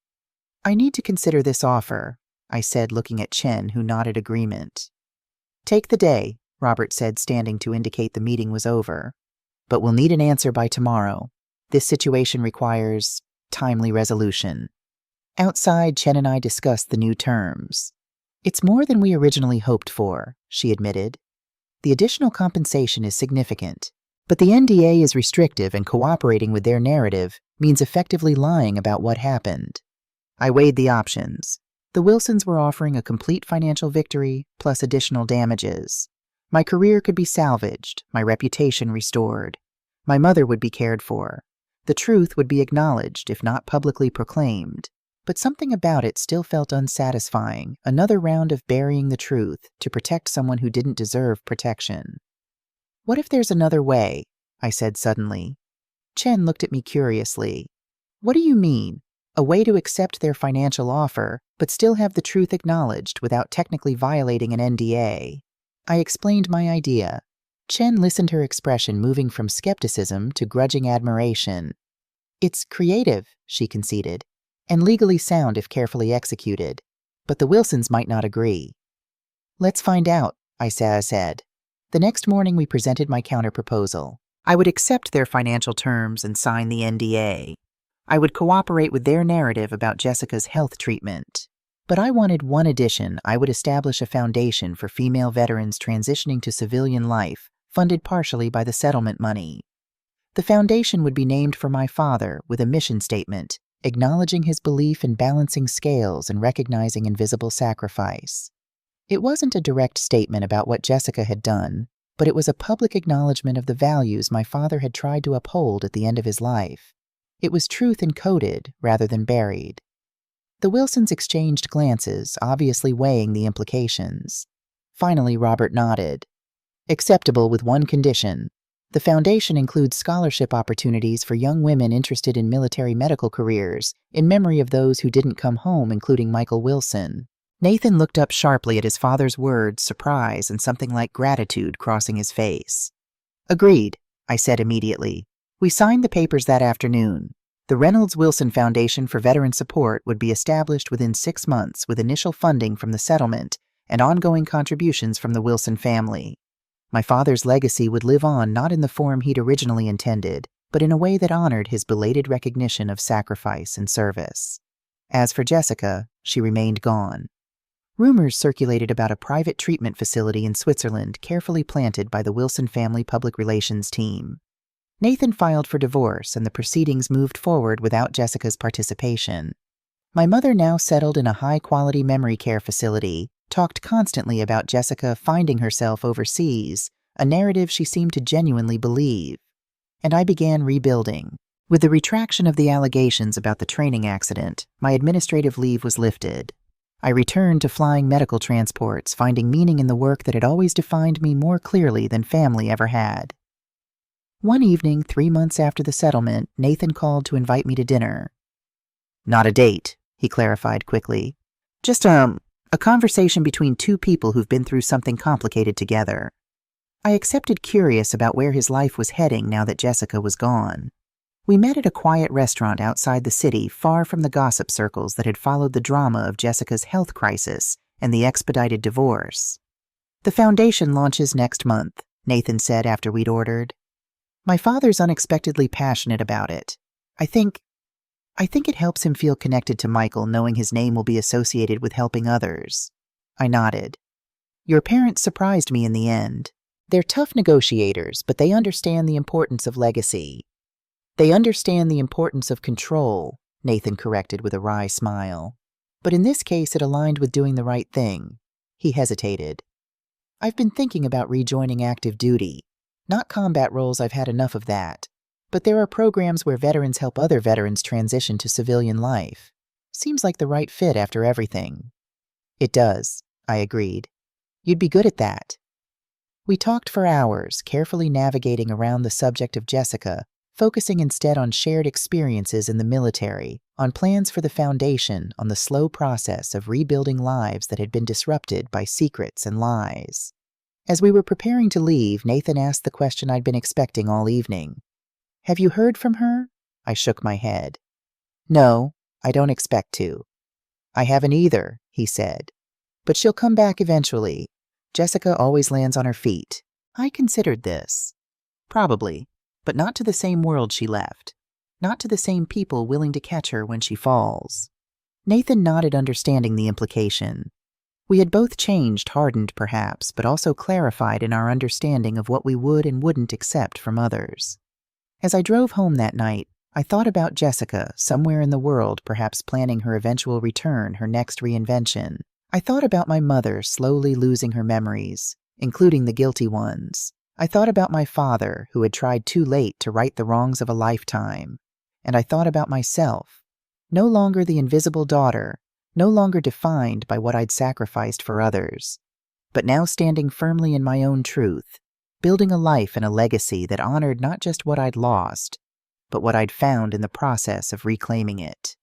I need to consider this offer, I said, looking at Chen, who nodded agreement. Take the day, Robert said, standing to indicate the meeting was over. But we'll need an answer by tomorrow. This situation requires timely resolution. Outside, Chen and I discussed the new terms. It's more than we originally hoped for, she admitted. The additional compensation is significant, but the NDA is restrictive, and cooperating with their narrative means effectively lying about what happened. I weighed the options. The Wilsons were offering a complete financial victory plus additional damages. My career could be salvaged, my reputation restored. My mother would be cared for. The truth would be acknowledged, if not publicly proclaimed. But something about it still felt unsatisfying, another round of burying the truth to protect someone who didn't deserve protection. What if there's another way? I said suddenly. Chen looked at me curiously. What do you mean? A way to accept their financial offer, but still have the truth acknowledged without technically violating an NDA? I explained my idea. Chen listened, her expression moving from skepticism to grudging admiration. It's creative, she conceded, and legally sound if carefully executed, but the Wilsons might not agree. Let's find out, I said. The next morning we presented my counterproposal. I would accept their financial terms and sign the NDA. I would cooperate with their narrative about Jessica's health treatment. But I wanted one addition. I would establish a foundation for female veterans transitioning to civilian life, funded partially by the settlement money. The foundation would be named for my father, with a mission statement, acknowledging his belief in balancing scales and recognizing invisible sacrifice. It wasn't a direct statement about what Jessica had done, but it was a public acknowledgement of the values my father had tried to uphold at the end of his life. It was truth encoded rather than buried. The Wilsons exchanged glances, obviously weighing the implications. Finally, Robert nodded. Acceptable, with one condition. The foundation includes scholarship opportunities for young women interested in military medical careers, in memory of those who didn't come home, including Michael Wilson. Nathan looked up sharply at his father's words, surprise and something like gratitude crossing his face. Agreed, I said immediately. We signed the papers that afternoon. The Reynolds Wilson Foundation for Veteran Support would be established within 6 months, with initial funding from the settlement and ongoing contributions from the Wilson family. My father's legacy would live on, not in the form he'd originally intended, but in a way that honored his belated recognition of sacrifice and service. As for Jessica, she remained gone. Rumors circulated about a private treatment facility in Switzerland carefully planted by the Wilson family public relations team. Nathan filed for divorce, and the proceedings moved forward without Jessica's participation. My mother, now settled in a high-quality memory care facility, talked constantly about Jessica finding herself overseas, a narrative she seemed to genuinely believe. And I began rebuilding. With the retraction of the allegations about the training accident, my administrative leave was lifted. I returned to flying medical transports, finding meaning in the work that had always defined me more clearly than family ever had. One evening, 3 months after the settlement, Nathan called to invite me to dinner. Not a date, he clarified quickly. Just a conversation between two people who've been through something complicated together. I accepted, curious about where his life was heading now that Jessica was gone. We met at a quiet restaurant outside the city, far from the gossip circles that had followed the drama of Jessica's health crisis and the expedited divorce. The foundation launches next month, Nathan said after we'd ordered. My father's unexpectedly passionate about it. I think it helps him feel connected to Michael, knowing his name will be associated with helping others. I nodded. Your parents surprised me in the end. They're tough negotiators, but they understand the importance of legacy. They understand the importance of control, Nathan corrected with a wry smile. But in this case, it aligned with doing the right thing. He hesitated. I've been thinking about rejoining active duty. Not combat roles, I've had enough of that. But there are programs where veterans help other veterans transition to civilian life. Seems like the right fit after everything. It does, I agreed. You'd be good at that. We talked for hours, carefully navigating around the subject of Jessica, focusing instead on shared experiences in the military, on plans for the Foundation, on the slow process of rebuilding lives that had been disrupted by secrets and lies. As we were preparing to leave, Nathan asked the question I'd been expecting all evening. Have you heard from her? I shook my head. No, I don't expect to. I haven't either, he said. But she'll come back eventually. Jessica always lands on her feet. I considered this. Probably, but not to the same world she left. Not to the same people willing to catch her when she falls. Nathan nodded, understanding the implication. We had both changed, hardened perhaps, but also clarified in our understanding of what we would and wouldn't accept from others. As I drove home that night, I thought about Jessica, somewhere in the world, perhaps planning her eventual return, her next reinvention. I thought about my mother slowly losing her memories, including the guilty ones. I thought about my father, who had tried too late to right the wrongs of a lifetime. And I thought about myself, no longer the invisible daughter, no longer defined by what I'd sacrificed for others, but now standing firmly in my own truth, building a life and a legacy that honored not just what I'd lost, but what I'd found in the process of reclaiming it.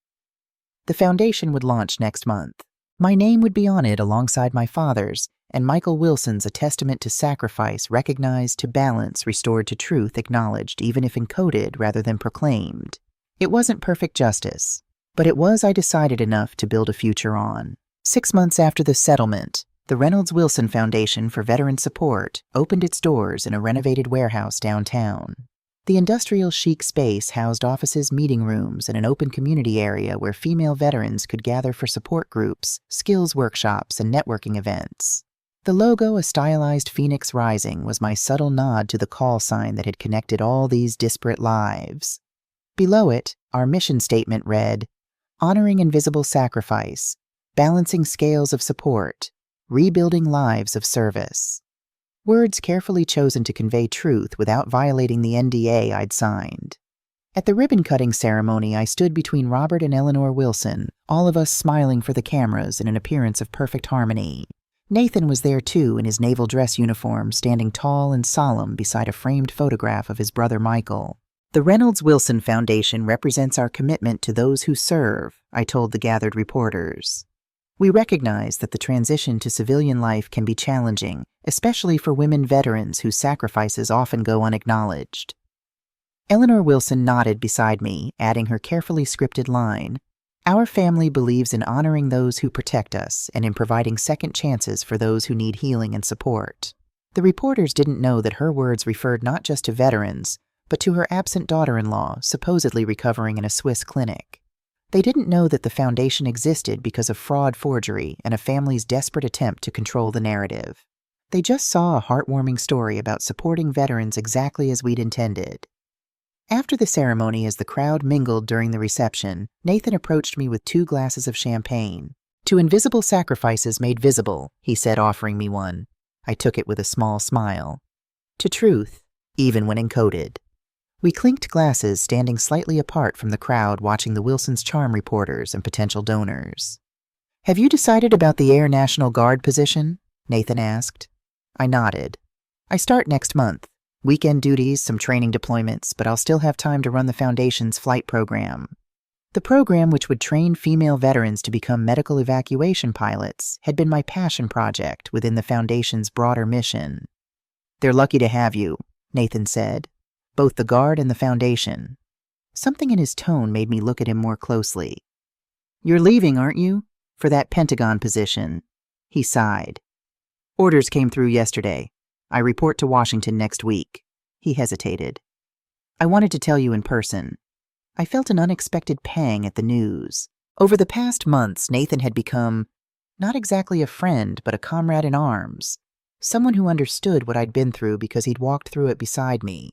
The foundation would launch next month. My name would be on it alongside my father's, and Michael Wilson's, a testament to sacrifice, recognized, to balance, restored to truth, acknowledged, even if encoded rather than proclaimed. It wasn't perfect justice, but it was, I decided, enough to build a future on. 6 months after the settlement, the Reynolds Wilson Foundation for Veteran Support opened its doors in a renovated warehouse downtown. The industrial chic space housed offices, meeting rooms, and an open community area where female veterans could gather for support groups, skills workshops, and networking events. The logo, a stylized phoenix rising, was my subtle nod to the call sign that had connected all these disparate lives. Below it, our mission statement read, Honoring invisible sacrifice, balancing scales of support, rebuilding lives of service. Words carefully chosen to convey truth without violating the NDA I'd signed. At the ribbon-cutting ceremony, I stood between Robert and Eleanor Wilson, all of us smiling for the cameras in an appearance of perfect harmony. Nathan was there too, in his naval dress uniform, standing tall and solemn beside a framed photograph of his brother Michael. The Reynolds Wilson Foundation represents our commitment to those who serve, I told the gathered reporters. We recognize that the transition to civilian life can be challenging, especially for women veterans whose sacrifices often go unacknowledged. Eleanor Wilson nodded beside me, adding her carefully scripted line, Our family believes in honoring those who protect us and in providing second chances for those who need healing and support. The reporters didn't know that her words referred not just to veterans, but to her absent daughter-in-law, supposedly recovering in a Swiss clinic. They didn't know that the foundation existed because of fraud, forgery, and a family's desperate attempt to control the narrative. They just saw a heartwarming story about supporting veterans exactly as we'd intended. After the ceremony, as the crowd mingled during the reception, Nathan approached me with 2 glasses of champagne. To invisible sacrifices made visible, he said, offering me one. I took it with a small smile. To truth, even when encoded. We clinked glasses, standing slightly apart from the crowd watching the Wilson's charm reporters and potential donors. Have you decided about the Air National Guard position? Nathan asked. I nodded. I start next month. Weekend duties, some training deployments, but I'll still have time to run the Foundation's flight program. The program, which would train female veterans to become medical evacuation pilots, had been my passion project within the Foundation's broader mission. They're lucky to have you, Nathan said. Both the Guard and the Foundation. Something in his tone made me look at him more closely. You're leaving, aren't you? For that Pentagon position. He sighed. Orders came through yesterday. I report to Washington next week. He hesitated. I wanted to tell you in person. I felt an unexpected pang at the news. Over the past months, Nathan had become Not exactly a friend, but a comrade in arms. Someone who understood what I'd been through because he'd walked through it beside me.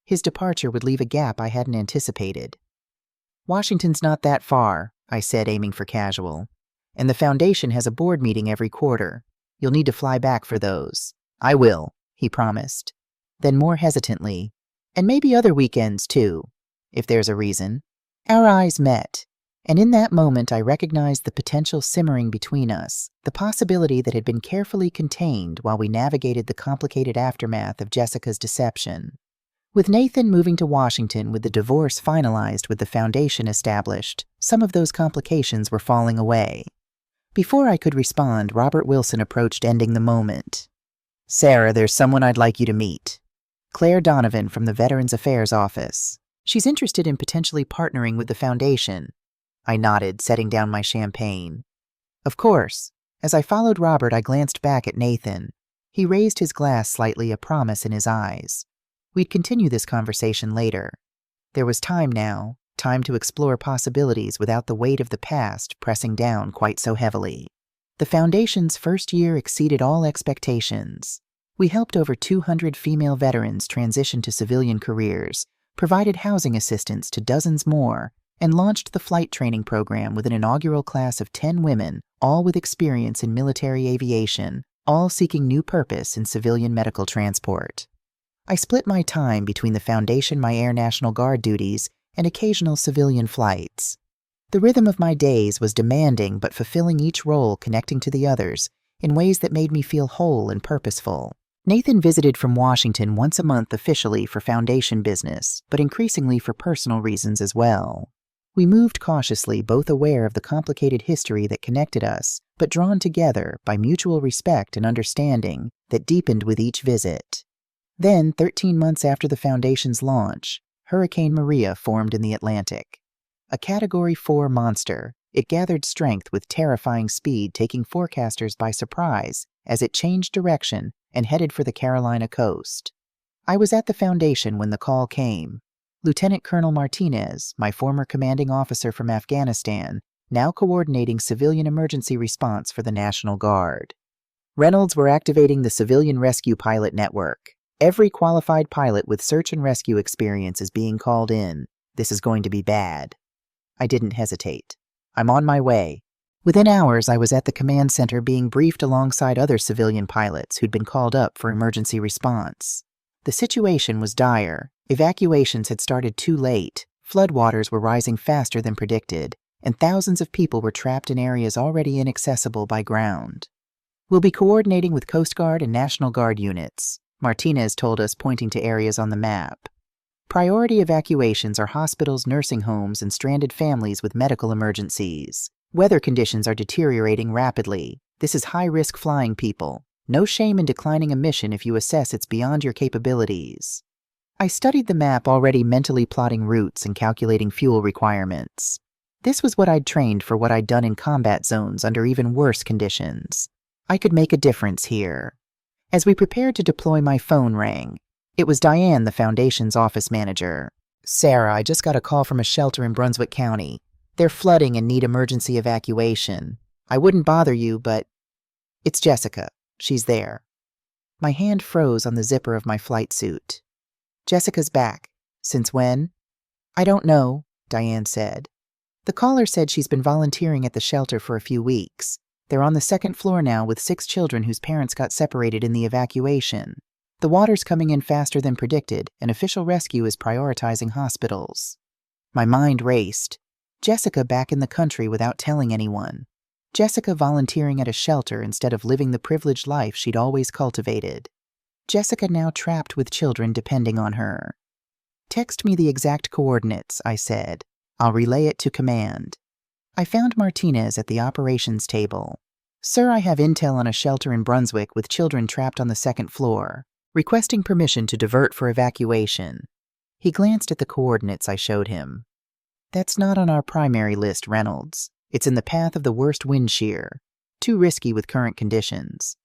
His departure would leave a gap I hadn't anticipated. "Washington's not that far," I said, aiming for casual. "And the Foundation has a board meeting every quarter. You'll need to fly back for those." "I will," he promised. Then more hesitantly, "And maybe other weekends, too, if there's a reason." Our eyes met, and in that moment I recognized the potential simmering between us, the possibility that had been carefully contained while we navigated the complicated aftermath of Jessica's deception. With Nathan moving to Washington with the divorce finalized with the Foundation established, some of those complications were falling away. Before I could respond, Robert Wilson approached, ending the moment. "Sarah, there's someone I'd like you to meet. Claire Donovan from the Veterans Affairs Office. She's interested in potentially partnering with the Foundation." I nodded, setting down my champagne. "Of course." As I followed Robert, I glanced back at Nathan. He raised his glass slightly, a promise in his eyes. We'd continue this conversation later. There was time now, time to explore possibilities without the weight of the past pressing down quite so heavily. The Foundation's first year exceeded all expectations. We helped over 200 female veterans transition to civilian careers, provided housing assistance to dozens more, and launched the flight training program with an inaugural class of 10 women, all with experience in military aviation, all seeking new purpose in civilian medical transport. I split my time between the Foundation, my Air National Guard duties, and occasional civilian flights. The rhythm of my days was demanding but fulfilling, each role connecting to the others in ways that made me feel whole and purposeful. Nathan visited from Washington once a month officially for Foundation business, but increasingly for personal reasons as well. We moved cautiously, both aware of the complicated history that connected us, but drawn together by mutual respect and understanding that deepened with each visit. Then, 13 months after the Foundation's launch, Hurricane Maria formed in the Atlantic. A Category 4 monster, it gathered strength with terrifying speed, taking forecasters by surprise as it changed direction and headed for the Carolina coast. I was at the Foundation when the call came. Lieutenant Colonel Martinez, my former commanding officer from Afghanistan, now coordinating civilian emergency response for the National Guard. "Reynolds, we're activating the Civilian Rescue Pilot Network. Every qualified pilot with search and rescue experience is being called in. This is going to be bad." I didn't hesitate. "I'm on my way." Within hours, I was at the command center being briefed alongside other civilian pilots who'd been called up for emergency response. The situation was dire. Evacuations had started too late, floodwaters were rising faster than predicted, and thousands of people were trapped in areas already inaccessible by ground. "We'll be coordinating with Coast Guard and National Guard units," Martinez told us, pointing to areas on the map. "Priority evacuations are hospitals, nursing homes, and stranded families with medical emergencies. Weather conditions are deteriorating rapidly. This is high-risk flying, people. No shame in declining a mission if you assess it's beyond your capabilities." I studied the map, already mentally plotting routes and calculating fuel requirements. This was what I'd trained for, what I'd done in combat zones under even worse conditions. I could make a difference here. As we prepared to deploy, my phone rang. It was Diane, the Foundation's office manager. "Sarah, I just got a call from a shelter in Brunswick County. They're flooding and need emergency evacuation. I wouldn't bother you, but it's Jessica. She's there." My hand froze on the zipper of my flight suit. "Jessica's back. Since when?" "I don't know," Diane said. "The caller said she's been volunteering at the shelter for a few weeks. They're on the second floor now with 6 children whose parents got separated in the evacuation. The water's coming in faster than predicted, and official rescue is prioritizing hospitals." My mind raced. Jessica back in the country without telling anyone. Jessica volunteering at a shelter instead of living the privileged life she'd always cultivated. Jessica now trapped with children depending on her. "Text me the exact coordinates," I said. "I'll relay it to command." I found Martinez at the operations table. "Sir, I have intel on a shelter in Brunswick with children trapped on the second floor, requesting permission to divert for evacuation." He glanced at the coordinates I showed him. "That's not on our primary list, Reynolds. It's in the path of the worst wind shear. Too risky with current conditions."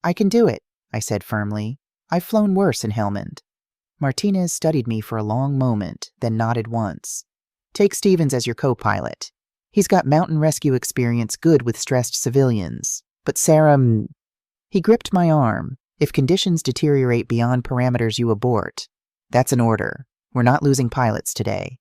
"I can do it," I said firmly. "I've flown worse in Helmand." Martinez studied me for a long moment, then nodded once. "Take Stevens as your co-pilot. He's got mountain rescue experience good with stressed civilians. But Sarah... He gripped my arm. If conditions deteriorate beyond parameters, you abort. That's an order. We're not losing pilots today.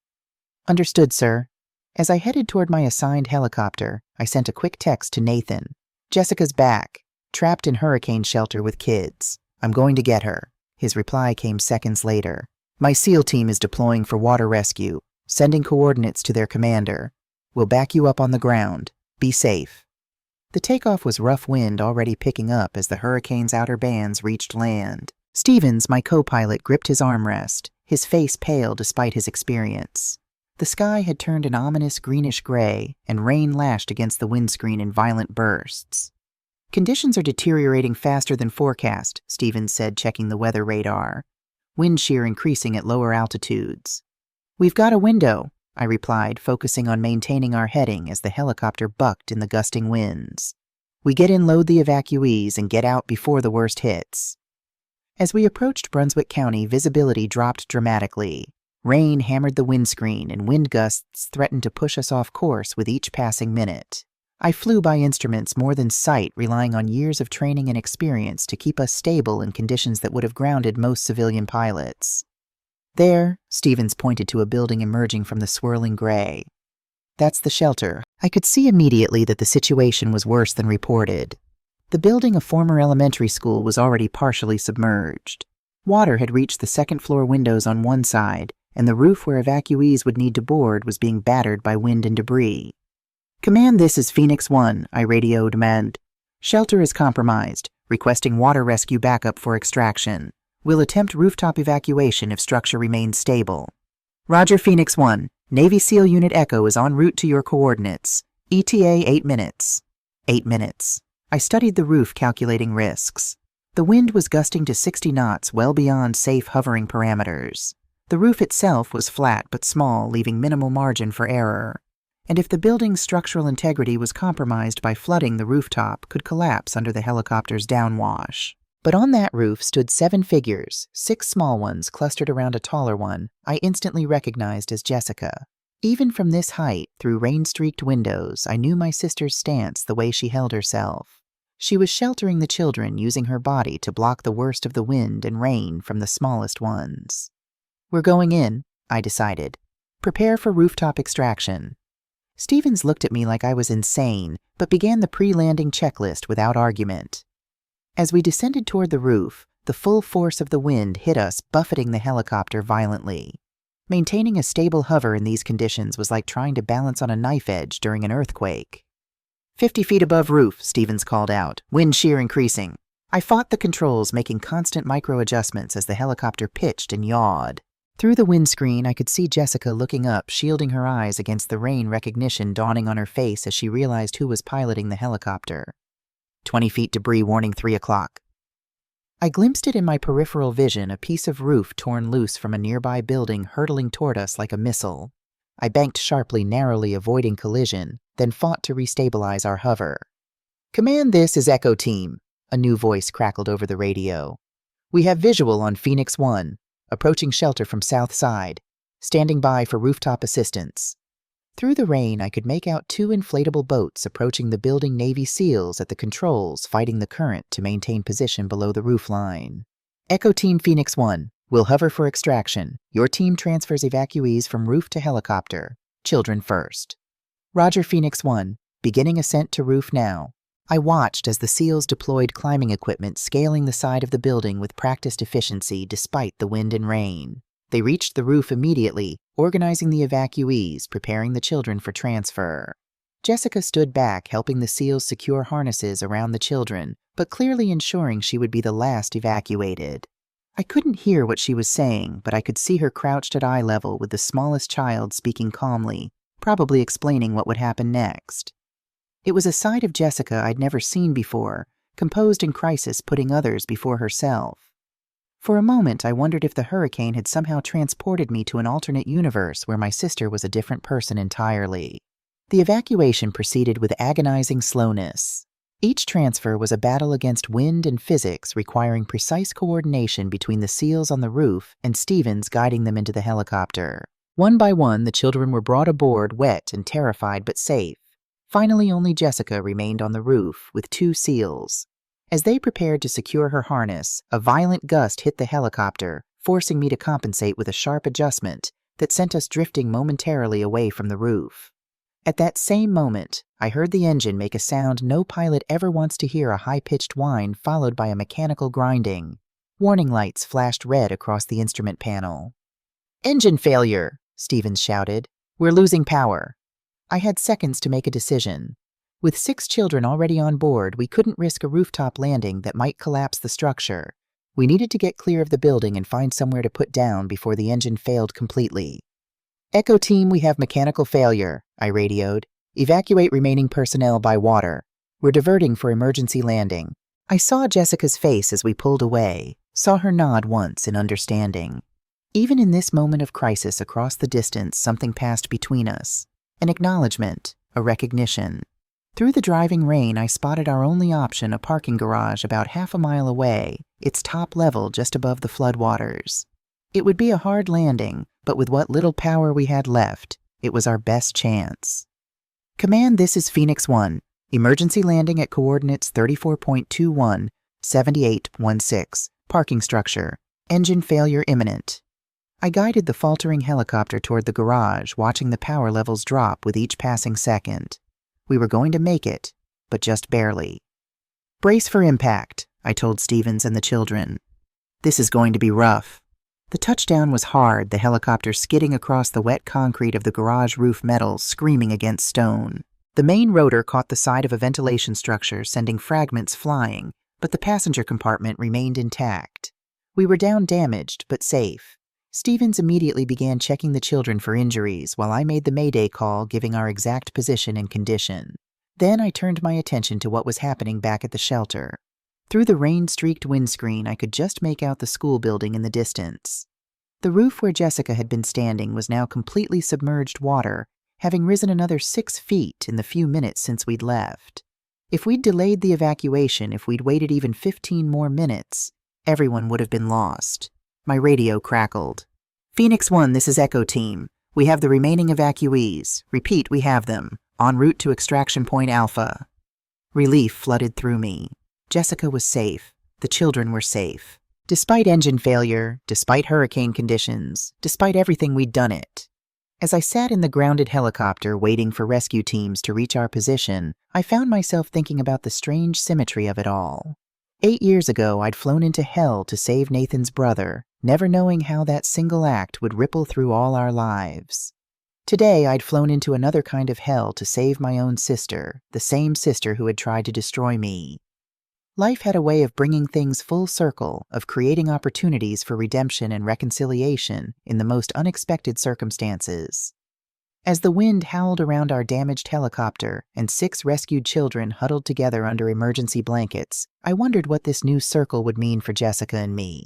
Understood, sir. As I headed toward my assigned helicopter, I sent a quick text to Nathan. Jessica's back, trapped in hurricane shelter with kids. I'm going to get her. His reply came seconds later. My SEAL team is deploying for water rescue, sending coordinates to their commander. We'll back you up on the ground. Be safe. The takeoff was rough wind already picking up as the hurricane's outer bands reached land. Stevens, my co-pilot, gripped his armrest, his face pale despite his experience. The sky had turned an ominous greenish-gray, and rain lashed against the windscreen in violent bursts. Conditions are deteriorating faster than forecast, Stevens said, checking the weather radar. Wind shear increasing at lower altitudes. We've got a window, I replied, focusing on maintaining our heading as the helicopter bucked in the gusting winds. We get in, load the evacuees, and get out before the worst hits. As we approached Brunswick County, visibility dropped dramatically. Rain hammered the windscreen, and wind gusts threatened to push us off course with each passing minute. I flew by instruments more than sight, relying on years of training and experience to keep us stable in conditions that would have grounded most civilian pilots. There, Stevens pointed to a building emerging from the swirling gray. That's the shelter. I could see immediately that the situation was worse than reported. The building, a former elementary school, was already partially submerged. Water had reached the second-floor windows on one side, and the roof where evacuees would need to board was being battered by wind and debris. Command, this is Phoenix 1, I radioed Mand. Shelter is compromised, requesting water rescue backup for extraction. We'll attempt rooftop evacuation if structure remains stable. Roger, Phoenix 1. Navy SEAL Unit Echo is en route to your coordinates. ETA 8 minutes. 8 minutes. I studied the roof, calculating risks. The wind was gusting to 60 knots, well beyond safe hovering parameters. The roof itself was flat but small, leaving minimal margin for error. And if the building's structural integrity was compromised by flooding, the rooftop could collapse under the helicopter's downwash. But on that roof stood 7 figures, 6 small ones clustered around a taller one I instantly recognized as Jessica. Even from this height, through rain-streaked windows, I knew my sister's stance, the way she held herself. She was sheltering the children, using her body to block the worst of the wind and rain from the smallest ones. We're going in, I decided. Prepare for rooftop extraction. Stevens looked at me like I was insane, but began the pre-landing checklist without argument. As we descended toward the roof, the full force of the wind hit us, buffeting the helicopter violently. Maintaining a stable hover in these conditions was like trying to balance on a knife edge during an earthquake. 50 feet above roof, Stevens called out, wind shear increasing. I fought the controls, making constant micro-adjustments as the helicopter pitched and yawed. Through the windscreen, I could see Jessica looking up, shielding her eyes against the rain, recognition dawning on her face as she realized who was piloting the helicopter. 20 feet debris warning 3 o'clock. I glimpsed it in my peripheral vision, a piece of roof torn loose from a nearby building hurtling toward us like a missile. I banked sharply, narrowly avoiding collision, then fought to restabilize our hover. Command, this is Echo Team, a new voice crackled over the radio. We have visual on Phoenix 1, approaching shelter from south side, standing by for rooftop assistance. Through the rain, I could make out 2 inflatable boats approaching the building Navy SEALs at the controls, fighting the current to maintain position below the roofline. Echo Team Phoenix 1, will hover for extraction. Your team transfers evacuees from roof to helicopter. Children first. Roger, Phoenix 1, beginning ascent to roof now. I watched as the SEALs deployed climbing equipment, scaling the side of the building with practiced efficiency despite the wind and rain. They reached the roof immediately, organizing the evacuees, preparing the children for transfer. Jessica stood back, helping the SEALs secure harnesses around the children, but clearly ensuring she would be the last evacuated. I couldn't hear what she was saying, but I could see her crouched at eye level with the smallest child speaking calmly, probably explaining what would happen next. It was a side of Jessica I'd never seen before, composed in crisis, putting others before herself. For a moment, I wondered if the hurricane had somehow transported me to an alternate universe where my sister was a different person entirely. The evacuation proceeded with agonizing slowness. Each transfer was a battle against wind and physics, requiring precise coordination between the SEALs on the roof and Stevens guiding them into the helicopter. One by one, the children were brought aboard, wet and terrified but safe. Finally, only Jessica remained on the roof with 2 SEALs. As they prepared to secure her harness, a violent gust hit the helicopter, forcing me to compensate with a sharp adjustment that sent us drifting momentarily away from the roof. At that same moment, I heard the engine make a sound no pilot ever wants to hear, a high-pitched whine followed by a mechanical grinding. Warning lights flashed red across the instrument panel. "Engine failure!" Stevens shouted. "We're losing power." I had seconds to make a decision. With 6 children already on board, we couldn't risk a rooftop landing that might collapse the structure. We needed to get clear of the building and find somewhere to put down before the engine failed completely. "Echo Team, we have mechanical failure," I radioed. "Evacuate remaining personnel by water. We're diverting for emergency landing." I saw Jessica's face as we pulled away, saw her nod once in understanding. Even in this moment of crisis across the distance, something passed between us. An acknowledgement, a recognition. Through the driving rain, I spotted our only option, a parking garage about half a mile away, its top level just above the floodwaters. It would be a hard landing, but with what little power we had left, it was our best chance. "Command, this is Phoenix 1. Emergency landing at coordinates 34.21, 7816. Parking structure. Engine failure imminent." I guided the faltering helicopter toward the garage, watching the power levels drop with each passing second. We were going to make it, but just barely. "Brace for impact," I told Stevens and the children. "This is going to be rough." The touchdown was hard, the helicopter skidding across the wet concrete of the garage roof metals, screaming against stone. The main rotor caught the side of a ventilation structure, sending fragments flying, but the passenger compartment remained intact. We were down damaged, but safe. Stevens immediately began checking the children for injuries, while I made the Mayday call, giving our exact position and condition. Then I turned my attention to what was happening back at the shelter. Through the rain-streaked windscreen, I could just make out the school building in the distance. The roof where Jessica had been standing was now completely submerged water, having risen another 6 feet in the few minutes since we'd left. If we'd delayed the evacuation, if we'd waited even 15 more minutes, everyone would have been lost. My radio crackled. "Phoenix 1, this is Echo Team. We have the remaining evacuees. Repeat, we have them. En route to Extraction Point Alpha." Relief flooded through me. Jessica was safe. The children were safe. Despite engine failure, despite hurricane conditions, despite everything, we'd done it. As I sat in the grounded helicopter waiting for rescue teams to reach our position, I found myself thinking about the strange symmetry of it all. 8 years ago, I'd flown into hell to save Nathan's brother, never knowing how that single act would ripple through all our lives. Today, I'd flown into another kind of hell to save my own sister, the same sister who had tried to destroy me. Life had a way of bringing things full circle, of creating opportunities for redemption and reconciliation in the most unexpected circumstances. As the wind howled around our damaged helicopter and 6 rescued children huddled together under emergency blankets, I wondered what this new circle would mean for Jessica and me.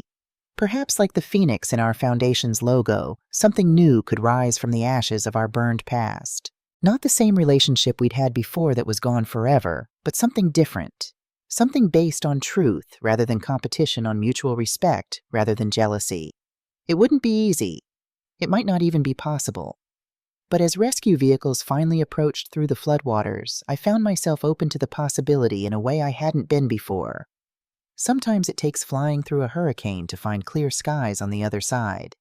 Perhaps like the phoenix in our foundation's logo, something new could rise from the ashes of our burned past. Not the same relationship we'd had before that was gone forever, but something different. Something based on truth rather than competition, on mutual respect rather than jealousy. It wouldn't be easy. It might not even be possible. But as rescue vehicles finally approached through the floodwaters, I found myself open to the possibility in a way I hadn't been before. Sometimes it takes flying through a hurricane to find clear skies on the other side.